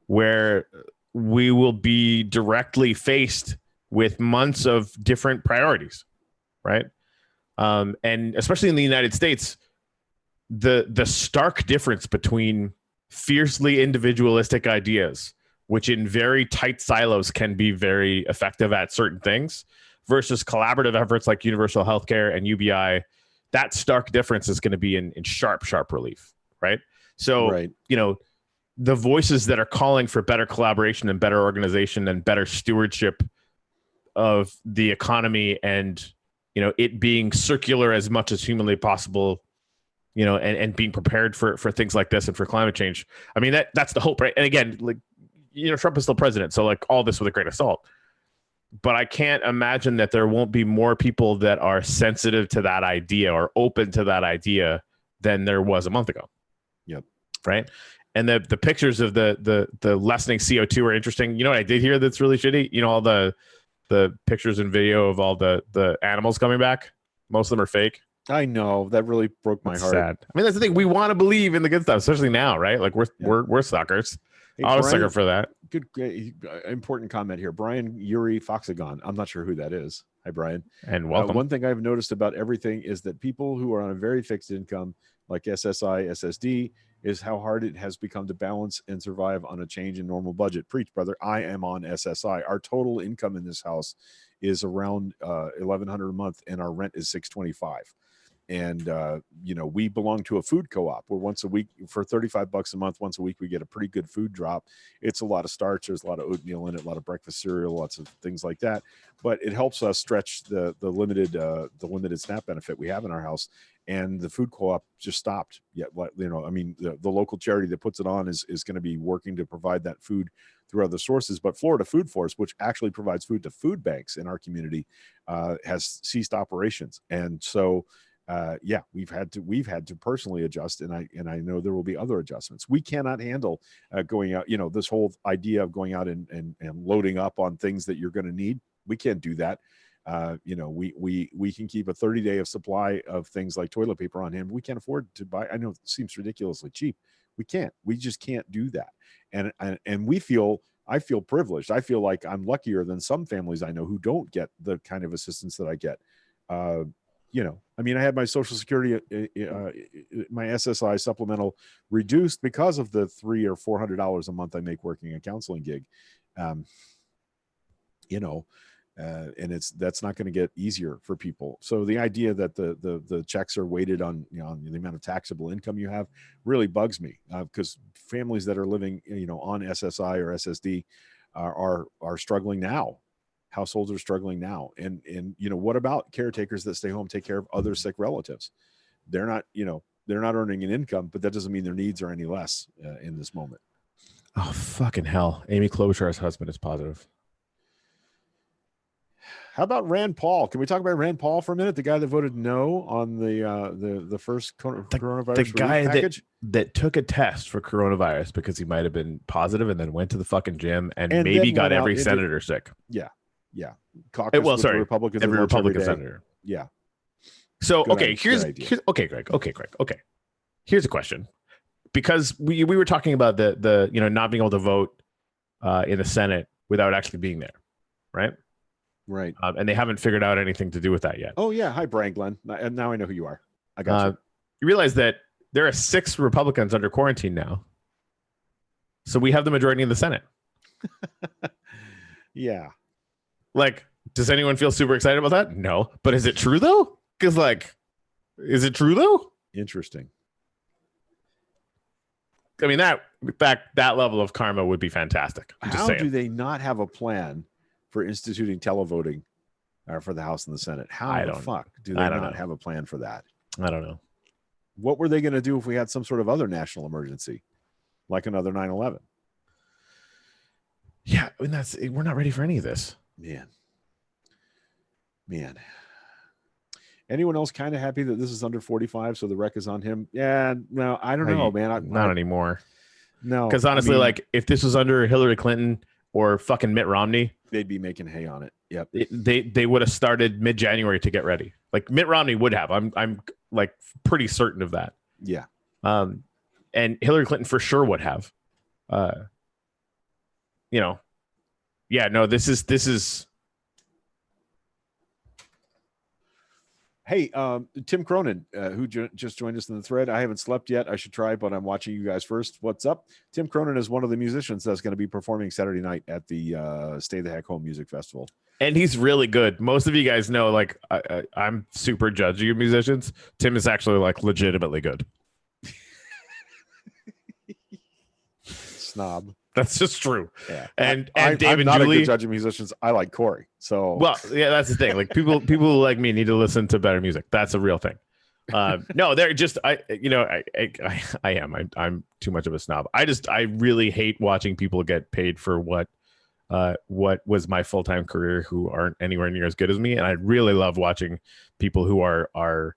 where we will be directly faced with months of different priorities, right? And especially in the United States, the stark difference between fiercely individualistic ideas, which in very tight silos can be very effective at certain things, versus collaborative efforts like universal healthcare and UBI, that stark difference is going to be in sharp relief, right? So, you know, the voices that are calling for better collaboration and better organization and better stewardship of the economy and, you know, it being circular as much as humanly possible, you know, and being prepared for things like this and for climate change. I mean, that's the hope, right? And again, like, you know, Trump is still president, so like all this with a grain of salt. But I can't imagine that there won't be more people that are sensitive to that idea or open to that idea than there was a month ago. Yep. Right. And the pictures of the lessening CO2 are interesting. You know what I did hear that's really shitty? You know, all the pictures and video of all the animals coming back. Most of them are fake. I know, that really broke my heart. Sad. I mean, that's the thing. We want to believe in the good stuff, especially now, right? Like we're suckers. Hey, I was a sucker for that. Good, important comment here. Brian Yuri Foxagon. I'm not sure who that is. Hi, Brian. And welcome. One thing I've noticed about everything is that people who are on a very fixed income, like SSI, SSD, is how hard it has become to balance and survive on a change in normal budget. Preach, brother. I am on SSI. Our total income in this house is around $1,100 a month, and our rent is $625. And, you know, we belong to a food co-op where once a week for $35 a month, once a week, we get a pretty good food drop. It's a lot of starch. There's a lot of oatmeal in it, a lot of breakfast cereal, lots of things like that. But it helps us stretch the limited SNAP benefit we have in our house. And the food co-op just stopped. Yet, you know, I mean, the local charity that puts it on is going to be working to provide that food through other sources. But Florida Food Force, which actually provides food to food banks in our community, has ceased operations. And so, yeah, we've had to personally adjust, and I know there will be other adjustments. We cannot handle going out, you know, this whole idea of going out and loading up on things that you're going to need. We can't do that. You know, we can keep a 30-day of supply of things like toilet paper on hand. We can't afford to buy. I know it seems ridiculously cheap. We just can't do that. And I feel privileged. I feel like I'm luckier than some families I know who don't get the kind of assistance that I get. You know, I mean, I had my Social Security, my SSI supplemental reduced because of the $300 or $400 a month I make working a counseling gig. You know, and that's not going to get easier for people. So the idea that the checks are weighted on, you know, on the amount of taxable income you have really bugs me, because families that are living, you know, on SSI or SSD are struggling now. Households are struggling now. And, you know, what about caretakers that stay home, take care of other sick relatives? They're not earning an income, but that doesn't mean their needs are any less in this moment. Oh, fucking hell. Amy Klobuchar's husband is positive. How about Rand Paul? Can we talk about Rand Paul for a minute? The guy that voted no on the first coronavirus the relief guy package, that took a test for coronavirus because he might have been positive and then went to the fucking gym and and maybe then got went out every into, senator sick. yeah, caucus Well, with sorry, the Republicans every at lunch Republican every day. senator. Yeah. So, Good okay, idea. here's okay, Greg. Okay, Greg. Okay, here's a question, because we were talking about the not being able to vote in the Senate without actually being there, right? Right. And they haven't figured out anything to do with that yet. Oh yeah. Hi, Brian Glenn. Now I know who you are. I got you. You realize that there are 6 Republicans under quarantine now, so we have the majority in the Senate. Yeah. Like, does anyone feel super excited about that? No, but is it true though? Because is it true though? Interesting. I mean, that level of karma would be fantastic. How do they not have a plan for instituting televoting for the House and the Senate? How the fuck do they not have a plan for that? I don't know. What were they going to do if we had some sort of other national emergency, like another 9/11? Yeah, I mean, we're not ready for any of this. Man. Anyone else kind of happy that this is under 45, so the wreck is on him? Yeah, no, I don't know, man. Not anymore. No, because honestly, like if this was under Hillary Clinton or fucking Mitt Romney, they'd be making hay on it. Yep. They would have started mid-January to get ready. Like Mitt Romney would have. I'm like pretty certain of that. Yeah. And Hillary Clinton for sure would have. Yeah, no, this is. Hey, Tim Cronin, who just joined us in the thread. I haven't slept yet. I should try, but I'm watching you guys first. What's up? Tim Cronin is one of the musicians that's going to be performing Saturday night at the Stay the Heck Home Music Festival. And he's really good. Most of you guys know, like, I'm super judgy of musicians. Tim is actually, like, legitimately good. Snob. That's just true. Yeah. And I'm David not Julie, a good judge of musicians. I like Corey. So well, yeah, that's the thing. Like people like me need to listen to better music. That's a real thing. No, they're just I am. I'm too much of a snob. I really hate watching people get paid for what was my full-time career who aren't anywhere near as good as me. And I really love watching people who are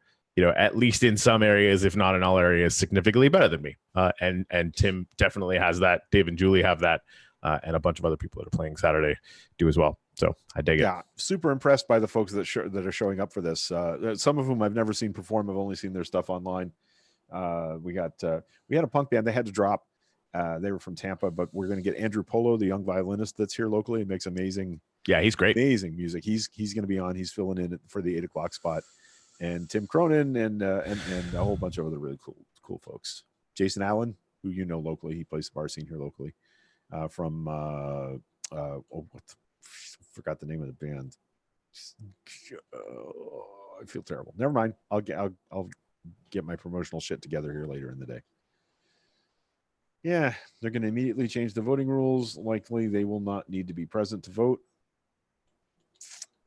at least in some areas, if not in all areas, significantly better than me. And Tim definitely has that. Dave and Julie have that. And a bunch of other people that are playing Saturday do as well. So I dig it. Yeah, super impressed by the folks that are showing up for this. Some of whom I've never seen perform. I've only seen their stuff online. We had a punk band. They had to drop. They were from Tampa, but we're going to get Andrew Polo, the young violinist that's here locally. He makes amazing. Yeah, he's great. Amazing music. He's going to be on. He's filling in for the 8:00 spot. And Tim Cronin and a whole bunch of other really cool folks. Jason Allen, who you know locally, he plays the bar scene here locally. Forgot the name of the band. I feel terrible. Never mind. I'll get my promotional shit together here later in the day. Yeah, they're going to immediately change the voting rules. Likely, they will not need to be present to vote.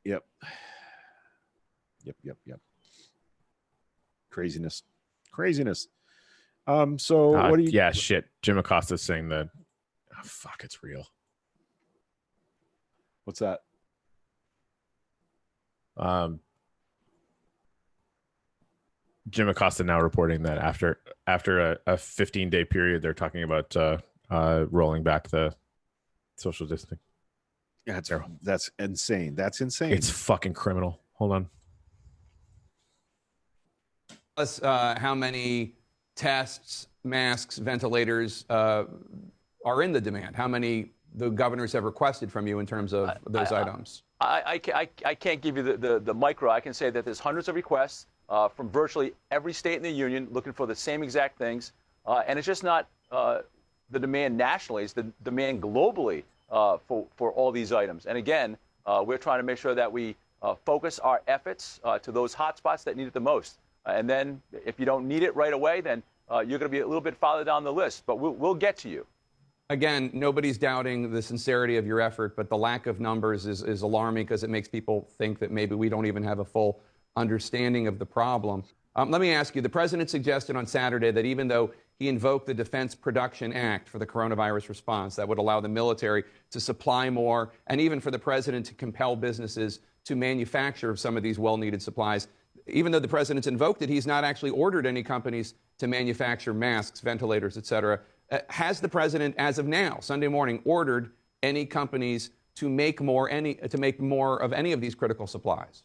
Yep. Craziness. So what do you? Yeah, shit. Jim Acosta's saying that. Oh, fuck, it's real. What's that? Jim Acosta now reporting that after a 15-day period, they're talking about rolling back the social distancing. Yeah, that's insane. That's insane. It's fucking criminal. Hold on. Us, how many tests, masks, ventilators are in the demand? How many the governors have requested from you in terms of those items? I can't give you the micro. I can say that there's hundreds of requests from virtually every state in the union looking for the same exact things. And it's just not the demand nationally, it's the demand globally for all these items. And again, we're trying to make sure that we focus our efforts to those hotspots that need it the most. And then if you don't need it right away, then you're going to be a little bit farther down the list. But we'll get to you. Again, nobody's doubting the sincerity of your effort, but the lack of numbers is alarming because it makes people think that maybe we don't even have a full understanding of the problem. Let me ask you, the president suggested on Saturday that even though he invoked the Defense Production Act for the coronavirus response that would allow the military to supply more and even for the president to compel businesses to manufacture some of these well-needed supplies. Even though the president's invoked it, he's not actually ordered any companies to manufacture masks, ventilators, et cetera. Has the president, as of now, Sunday morning, ordered any companies to make more of any of these critical supplies?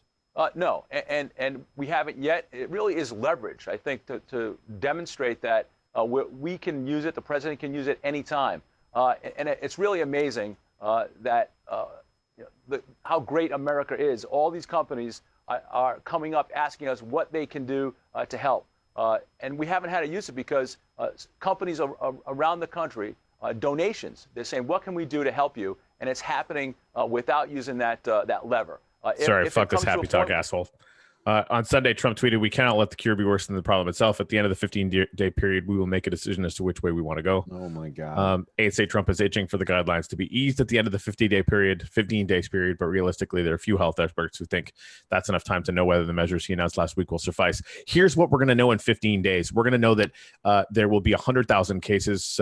No, and we haven't yet. It really is leverage, I think, to demonstrate that we can use it. The president can use it anytime. And it's really amazing that how great America is. All these companies are coming up asking us what they can do to help. And we haven't had to use it because companies around the country, donations, they're saying, what can we do to help you? And it's happening without using that lever. Sorry, fuck this happy talk, asshole. On Sunday, Trump tweeted, "We cannot let the cure be worse than the problem itself. At the end of the 15-day period, we will make a decision as to which way we want to go." Oh, my God. Aides say Trump is itching for the guidelines to be eased at the end of the 15 days period, but realistically, there are a few health experts who think that's enough time to know whether the measures he announced last week will suffice. Here's what we're going to know in 15 days. We're going to know that there will be 100,000 cases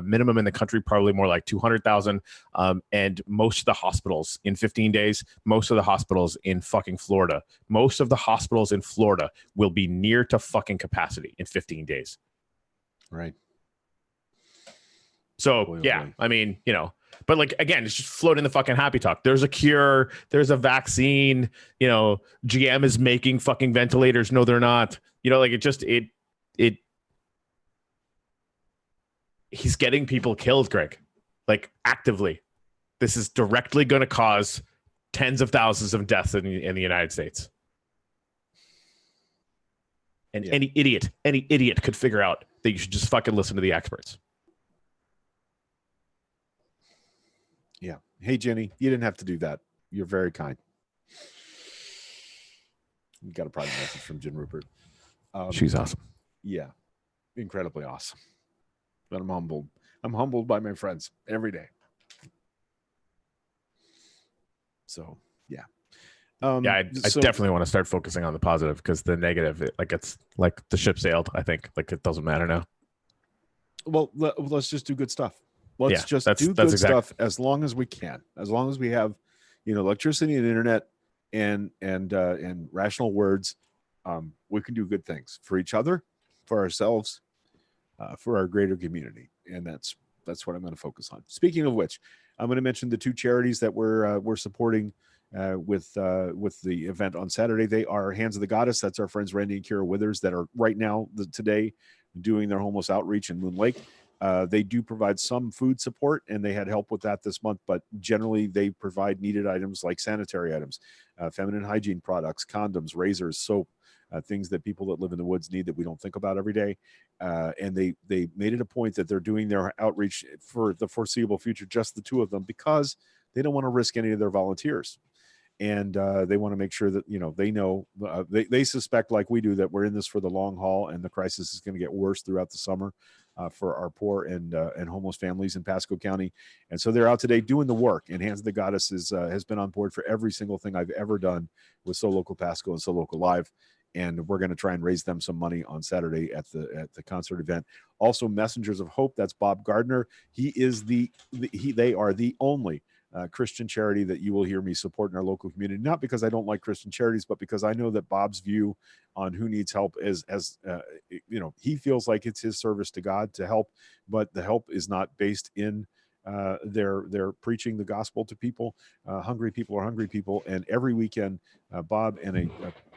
minimum in the country, probably more like 200,000. And most of the hospitals in 15 days, most of the hospitals in fucking Florida, most of the hospitals in Florida will be near to fucking capacity in 15 days. Right. So, Boy, yeah, boy. I mean, but like, again, it's just floating the fucking happy talk. There's a cure. There's a vaccine. GM is making fucking ventilators. No, they're not. He's getting people killed, Greg, like actively. This is directly going to cause tens of thousands of deaths in the United States. And any idiot could figure out that you should just fucking listen to the experts. Yeah. Hey, Jenny, you didn't have to do that. You're very kind. You got a private message from Jen Rupert. She's awesome. Yeah. Incredibly awesome. But I'm humbled. I'm humbled by my friends every day. So, yeah. I definitely want to start focusing on the positive, because the negative, it's like the ship sailed. I think it doesn't matter now. Well, let's just do good stuff. Let's do good exactly. stuff as long as we can. As long as we have, electricity and internet and rational words, we can do good things for each other, for ourselves, for our greater community, and that's what I'm going to focus on. Speaking of which, I'm going to mention the two charities that we're supporting with the event on Saturday. They are Hands of the Goddess. That's our friends Randy and Kira Withers that are right now today doing their homeless outreach in Moon Lake. They do provide some food support, and they had help with that this month, but generally they provide needed items like sanitary items, feminine hygiene products, condoms, razors, soap, things that people that live in the woods need that we don't think about every day. And they made it a point that they're doing their outreach for the foreseeable future, just the two of them, because they don't want to risk any of their volunteers. And they want to make sure that, they know, they suspect, like we do, that we're in this for the long haul, and the crisis is going to get worse throughout the summer for our poor and homeless families in Pasco County. And so they're out today doing the work. And Hands of the Goddess has been on board for every single thing I've ever done with So Local Pasco and So Local Live. And we're going to try and raise them some money on Saturday at the concert event. Also, Messengers of Hope. That's Bob Gardner. He is they are the only Christian charity that you will hear me support in our local community. Not because I don't like Christian charities, but because I know that Bob's view on who needs help is, he feels like it's his service to God to help, but the help is not based in they're preaching the gospel to people. Hungry people are hungry people. And every weekend, Bob and a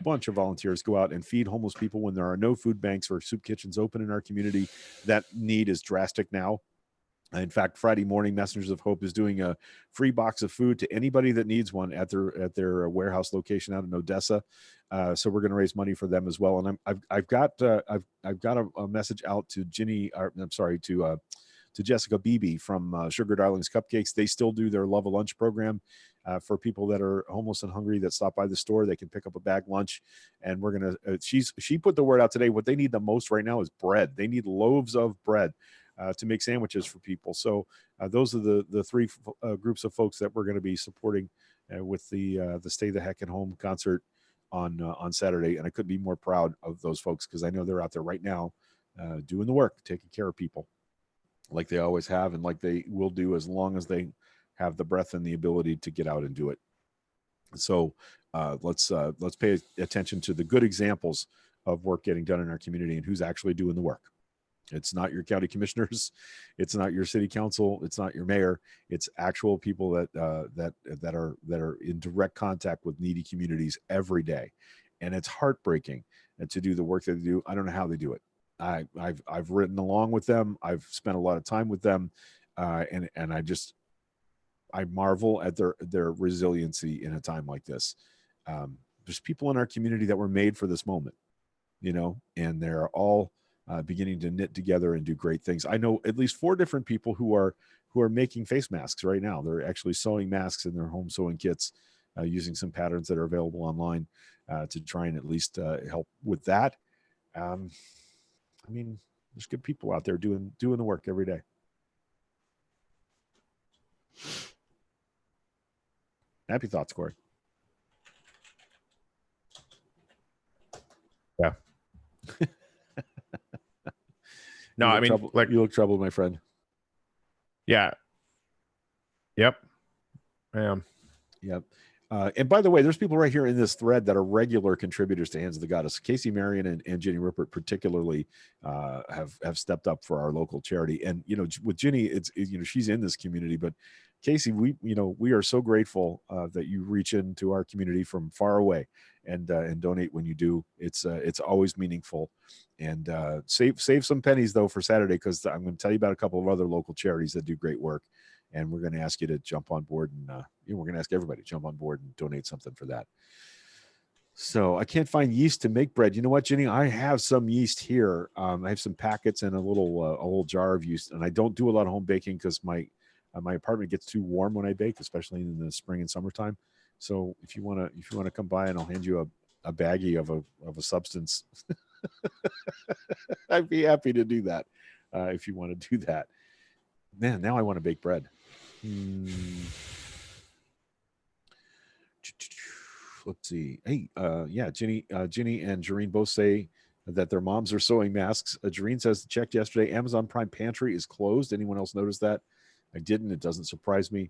bunch of volunteers go out and feed homeless people when there are no food banks or soup kitchens open in our community. That need is drastic now. In fact, Friday morning, Messengers of Hope is doing a free box of food to anybody that needs one at their warehouse location out in Odessa. So we're going to raise money for them as well. And I've got a message out to to Jessica Beebe from Sugar Darlings Cupcakes. They still do their Love a Lunch program for people that are homeless and hungry that stop by the store. They can pick up a bag lunch, and we're gonna. She put the word out today. What they need the most right now is bread. They need loaves of bread to make sandwiches for people. So those are the three groups of folks that we're going to be supporting with the Stay the Heck at Home concert on Saturday. And I couldn't be more proud of those folks, because I know they're out there right now doing the work, taking care of people like they always have, and like they will do as long as they have the breath and the ability to get out and do it. So let's pay attention to the good examples of work getting done in our community and who's actually doing the work. It's not your county commissioners, it's not your city council, it's not your mayor. It's actual people that are in direct contact with needy communities every day, and it's heartbreaking to do the work that they do. I don't know how they do it. I've written along with them. I've spent a lot of time with them, and I marvel at their resiliency in a time like this. There's people in our community that were made for this moment, and they're all beginning to knit together and do great things. I know at least 4 different people who are making face masks right now. They're actually sewing masks in their home sewing kits, using some patterns that are available online to try and at least help with that. There's good people out there doing the work every day. Happy thoughts, Corey. Yeah. No, I mean, you look troubled, my friend. Yeah. Yep. I am. Yep. And by the way, there's people right here in this thread that are regular contributors to Hands of the Goddess. Casey Marion and Ginny Rupert particularly have stepped up for our local charity. And with Ginny, she's in this community, but Casey, we are so grateful that you reach into our community from far away and donate when you do. It's always meaningful. And save some pennies though for Saturday, because I'm going to tell you about a couple of other local charities that do great work. And we're going to ask you to jump on board, and we're going to ask everybody to jump on board and donate something for that. So I can't find yeast to make bread. You know what, Ginny? I have some yeast here. I have some packets and a little jar of yeast, and I don't do a lot of home baking because my apartment gets too warm when I bake, especially in the spring and summertime. So if you want to come by, and I'll hand you a baggie of a substance, I'd be happy to do that if you want to do that. Man, now I want to bake bread. Let's see. Hey, yeah, Ginny and Jareen both say that their moms are sewing masks. Jareen says, checked yesterday, Amazon Prime Pantry is closed. Anyone else notice that? I didn't. It doesn't surprise me.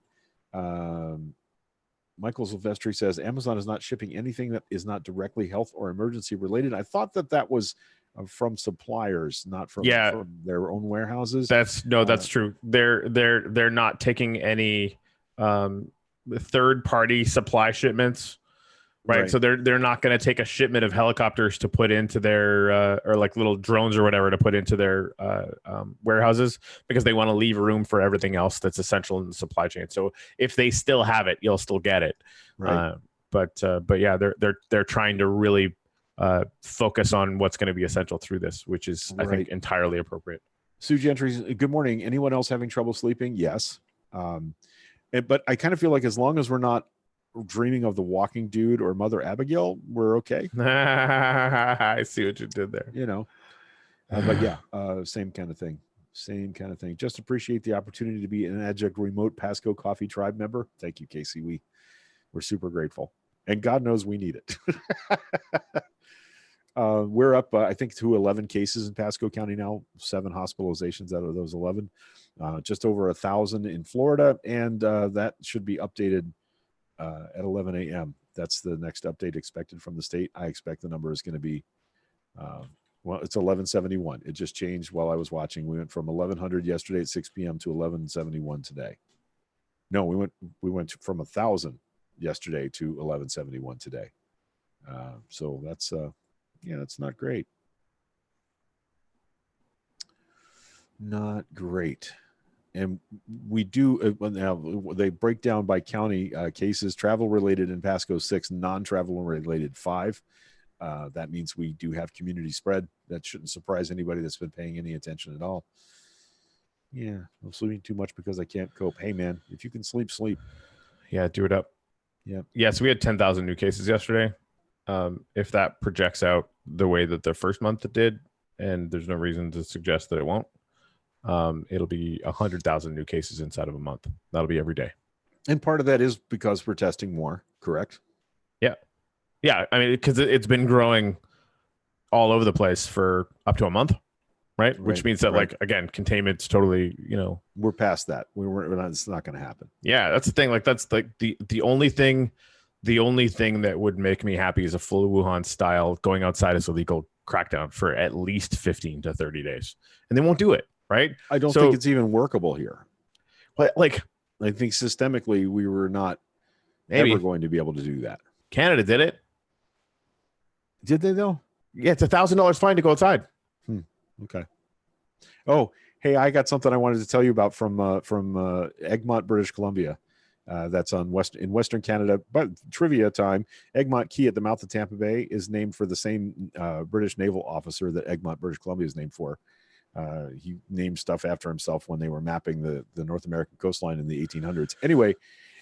Michael Silvestri says Amazon is not shipping anything that is not directly health or emergency related. I thought that was from suppliers, not from their own warehouses. That's true. They're not taking any third party supply shipments, right? So they're not going to take a shipment of helicopters to put into their or like little drones or whatever to put into their warehouses, because they want to leave room for everything else that's essential in the supply chain. So if they still have it, you'll still get it. Right. But yeah, they're trying to really focus on what's going to be essential through this, which is I think entirely appropriate. Sue Gentry, good morning. Anyone else having trouble sleeping? Yes. But I kind of feel like as long as we're not dreaming of the walking dude or Mother Abigail, we're okay. I see what you did there. But yeah, same kind of thing. Just appreciate the opportunity to be an adjunct remote Pasco Coffee Tribe member. Thank you, Casey. We're super grateful, and God knows we need it. We're up, I think, to 11 cases in Pasco County now, 7 hospitalizations out of those 11, just over 1,000 in Florida. And that should be updated at 11 a.m. That's the next update expected from the state. I expect the number is going to be, it's 1171. It just changed while I was watching. We went from 1,100 yesterday at 6 p.m. to 1171 today. No, we went from 1,000 yesterday to 1171 today. So that's, that's not great. Not great. And we do, now they break down by county cases, travel related in Pasco 6, non-travel related 5. That means we do have community spread. That shouldn't surprise anybody that's been paying any attention at all. Yeah, I'm sleeping too much because I can't cope. Hey man, if you can sleep. Yeah, do it up. Yeah. Yes, we had 10,000 new cases yesterday. If that projects out the way that the first month it did, and there's no reason to suggest that it won't, it'll be 100,000 new cases inside of a month. That'll be every day. And part of that is because we're testing more, correct? Yeah. I mean, because it's been growing all over the place for up to a month, right? Which means that, like, again, containment's totally, we're past that. We're not, it's not going to happen. Yeah, that's the thing. Like, that's like the only thing the only thing that would make me happy is a full Wuhan style going outside is illegal crackdown for at least 15 to 30 days. And they won't do it, right? I don't think it's even workable here. But like, I think systemically we were not maybe ever going to be able to do that. Canada did it. Did they though? Yeah, it's $1,000 fine to go outside. Okay. Oh, hey, I got something I wanted to tell you about from Egmont, British Columbia. That's in Western Canada. But trivia time: Egmont Key at the mouth of Tampa Bay is named for the same British naval officer that Egmont, British Columbia is named for. He named stuff after himself when they were mapping the North American coastline in the 1800s. Anyway,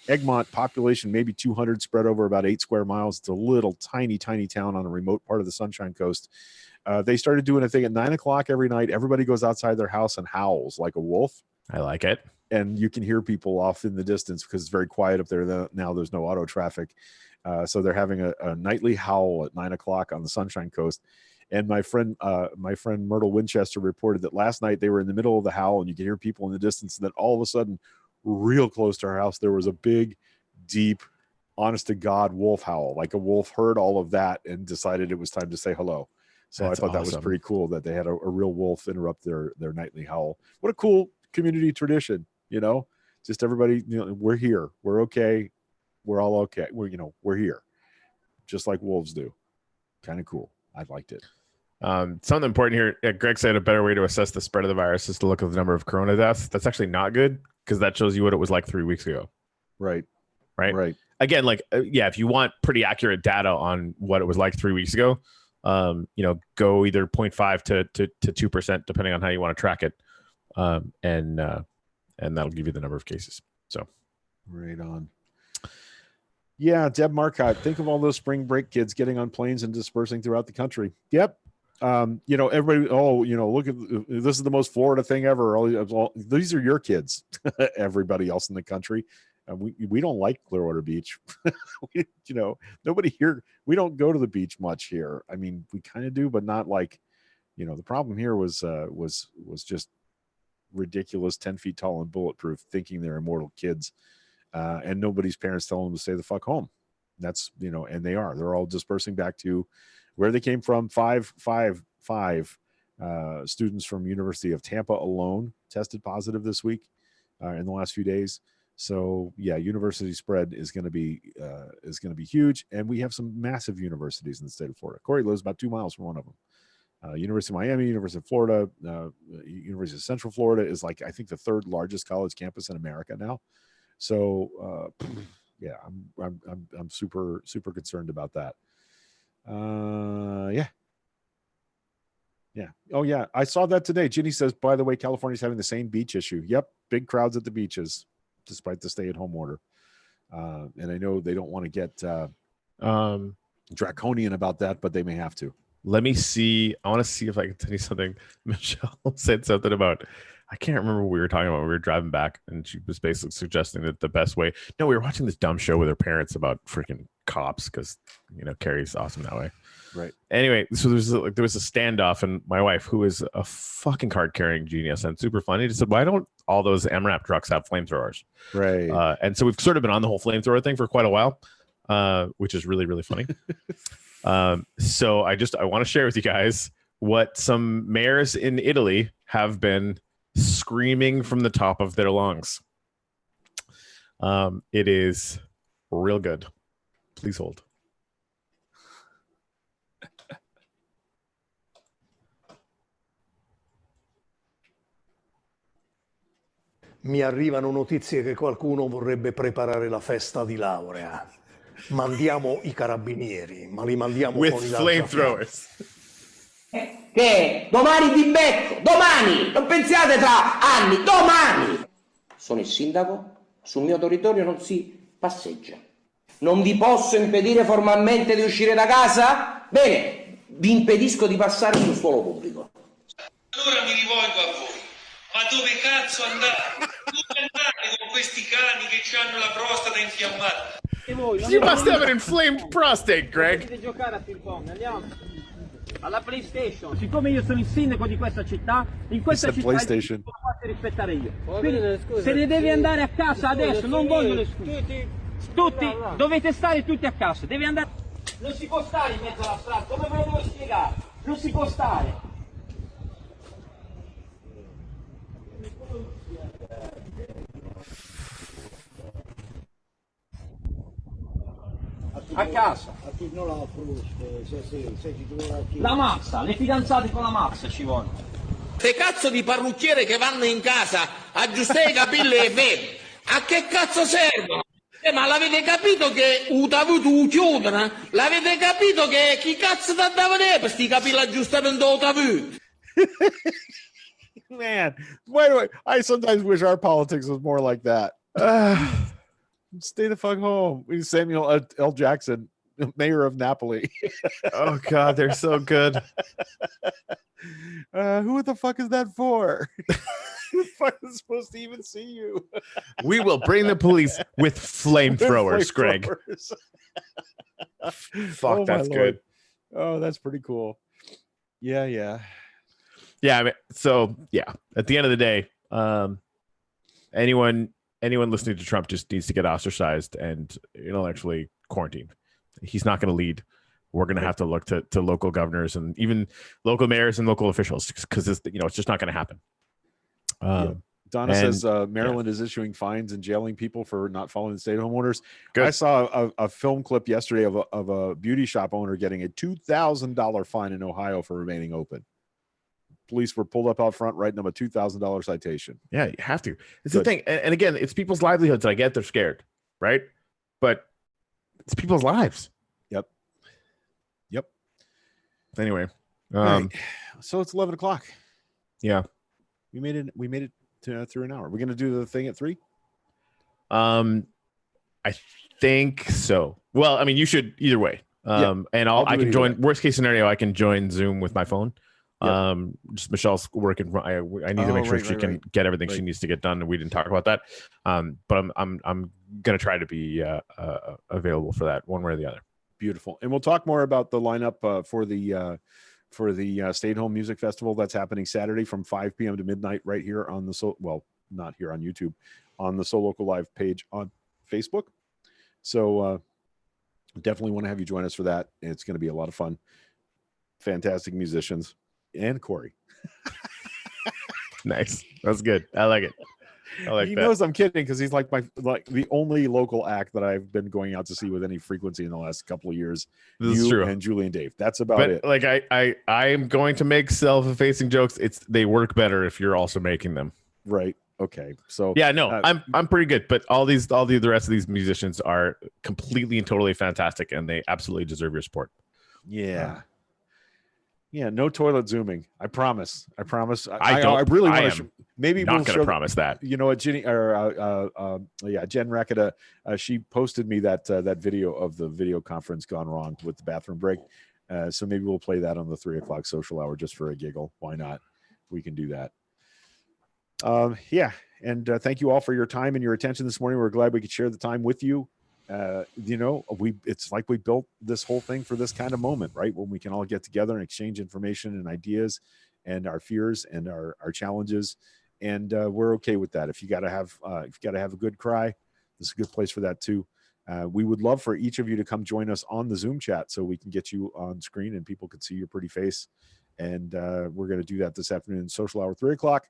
Egmont, population maybe 200, spread over about 8 square miles. It's a little tiny town on a remote part of the Sunshine Coast. They started doing a thing at 9 o'clock every night. Everybody goes outside their house and howls like a wolf. I like it. And you can hear people off in the distance because it's very quiet up there now. There's no auto traffic. So they're having a nightly howl at 9 o'clock on the Sunshine Coast. And my friend Myrtle Winchester reported that last night they were in the middle of the howl and you could hear people in the distance. And then all of a sudden, real close to her house, there was a big, deep, honest to God wolf howl. Like a wolf heard all of that and decided it was time to say hello. So That's I thought that was pretty cool that they had a real wolf interrupt their nightly howl. What a cool community tradition, just everybody, we're here. We're okay. We're all okay. We're here. Just like wolves do. Kind of cool. I liked it. Something important here. Greg said a better way to assess the spread of the virus is to look at the number of corona deaths. That's actually not good because that shows you what it was like 3 weeks ago. Right. Again, if you want pretty accurate data on what it was like 3 weeks ago, go either 0.5 to 2%, depending on how you want to track it. And that'll give you the number of cases. So right on. Yeah, Deb Marcotte, think of all those spring break kids getting on planes and dispersing throughout the country. Yep. Everybody, look at this is the most Florida thing ever. These are your kids. Everybody else in the country. We don't like Clearwater Beach. Nobody here. We don't go to the beach much here. I mean, we kind of do, but not like, the problem here was just ridiculous, 10 feet tall and bulletproof, thinking they're immortal kids. And nobody's parents telling them to stay the fuck home. That's, and they're all dispersing back to where they came from. Five students from University of Tampa alone tested positive this week in the last few days. So yeah, university spread is going to be huge. And we have some massive universities in the state of Florida. Corey lives about 2 miles from one of them. University of Miami, University of Florida, University of Central Florida is I think the third largest college campus in America now. So, yeah, I'm super, super concerned about that. Yeah. Oh yeah. I saw that today. Ginny says, by the way, California's having the same beach issue. Yep. Big crowds at the beaches, despite the stay-at-home order. And I know they don't want to get, draconian about that, but they may have to. Let me see. I want to see if I can tell you something. Michelle said something about, I can't remember what we were talking about when we were driving back, and she was basically suggesting that the best way. No, we were watching this dumb show with her parents about freaking cops because Carrie's awesome that way. Right. Anyway, so there was a standoff, and my wife, who is a fucking card carrying genius and super funny, just said, "Why don't all those MRAP trucks have flamethrowers?" Right. And so we've sort of been on the whole flamethrower thing for quite a while, which is really, really funny. So I want to share with you guys what some mayors in Italy have been screaming from the top of their lungs. It is real good. Please hold. Mi arrivano notizie che qualcuno vorrebbe preparare la festa di laurea. Mandiamo i carabinieri, ma li mandiamo with con i flamethrowers. Che domani vi becco, domani, non pensiate tra anni, domani. Sono il sindaco, sul mio territorio non si passeggia. Non vi posso impedire formalmente di uscire da casa? Bene, vi impedisco di passare sul suolo pubblico. Allora mi rivolgo a voi, ma dove cazzo andate? Dove andate con questi cani che hanno la prostata infiammata? You must have an inflamed prostate, Greg. Potete giocare a ping pong, andiamo. Alla PlayStation. Siccome io sono il sindaco di questa città, in questa città lo faccio rispettare io. Quindi, se ne devi andare a casa adesso, non voglio le scuse. Tutti, dovete stare tutti a casa, devi andare. Non si può stare in mezzo alla strada, come ve lo devo spiegare? Non si può stare. A casa. La mazza, le fidanzate con la mazza ci vogliono. Te cazzo di parrucchiere che vanno in casa a aggiustare i capelli e vedi, a che cazzo servono? Ma l'avete capito che utavuto chiudono? L'avete capito che chi cazzo ti andava per questi capelli aggiustamento utavuto? Man, why do I sometimes wish our politics was more like that. Stay the fuck home. Samuel L. Jackson, mayor of Napoli. Oh God, they're so good. Who the fuck is that for? Who the fuck is supposed to even see you? We will bring the police with flamethrowers, Greg. Fuck, Oh, that's good. Oh, that's pretty cool. Yeah. Yeah. I mean, so yeah, at the end of the day, anyone listening to Trump just needs to get ostracized and intellectually quarantined. He's not going to lead. We're going to have to look to local governors and even local mayors and local officials because it's just not going to happen. Donna says Maryland is issuing fines and jailing people for not following the stay-at-home orders. Good. I saw a film clip yesterday of a beauty shop owner getting a $2,000 fine in Ohio for remaining open. Police were pulled up out front, writing them a $2,000 citation. Yeah, you have to. It's the thing. And again, it's people's livelihoods. I get they're scared, right? But it's people's lives. Yep. Anyway. Right. So it's 11 o'clock. Yeah. We made it through an hour. We're going to do the thing at 3? I think so. Well, I mean, you should either way. And I can join. Worst case scenario, I can join Zoom with my phone. Yep. Just Michelle's working. I need to make sure she can get everything she needs to get done. And we didn't talk about that. But I'm gonna try to be available for that one way or the other. Beautiful. And we'll talk more about the lineup for the Stay-at-Home Music Festival that's happening Saturday from 5 p.m. to midnight right here on not here on YouTube, on the So Local Live page on Facebook. So definitely want to have you join us for that. It's going to be a lot of fun. Fantastic musicians and Corey. Nice. That's good. I like it. He knows I'm kidding because he's like the only local act that I've been going out to see with any frequency in the last couple of years. This is true. And Julie and Dave. That's about it. Like I'm going to make self-effacing jokes. They work better if you're also making them. Right. Okay. So yeah, no, I'm pretty good. But all the rest of these musicians are completely and totally fantastic, and they absolutely deserve your support. Yeah. Yeah, no toilet zooming. I promise. I really want to. Maybe not we'll going to promise that. You know what, Jen Raketa, she posted me that video of the video conference gone wrong with the bathroom break. So maybe we'll play that on the 3 o'clock social hour just for a giggle. Why not? We can do that. Yeah, and thank you all for your time and your attention this morning. We're glad we could share the time with you. It's like we built this whole thing for this kind of moment, right? When we can all get together and exchange information and ideas and our fears and our challenges. And we're okay with that. If you got to have a good cry, this is a good place for that too. We would love for each of you to come join us on the Zoom chat so we can get you on screen and people can see your pretty face. And we're going to do that this afternoon, social hour, 3 o'clock.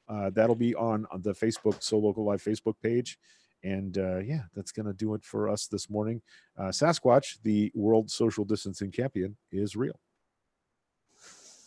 That'll be on the Facebook, So Local Live Facebook page. And yeah, that's going to do it for us this morning. Sasquatch, the world social distancing champion, is real.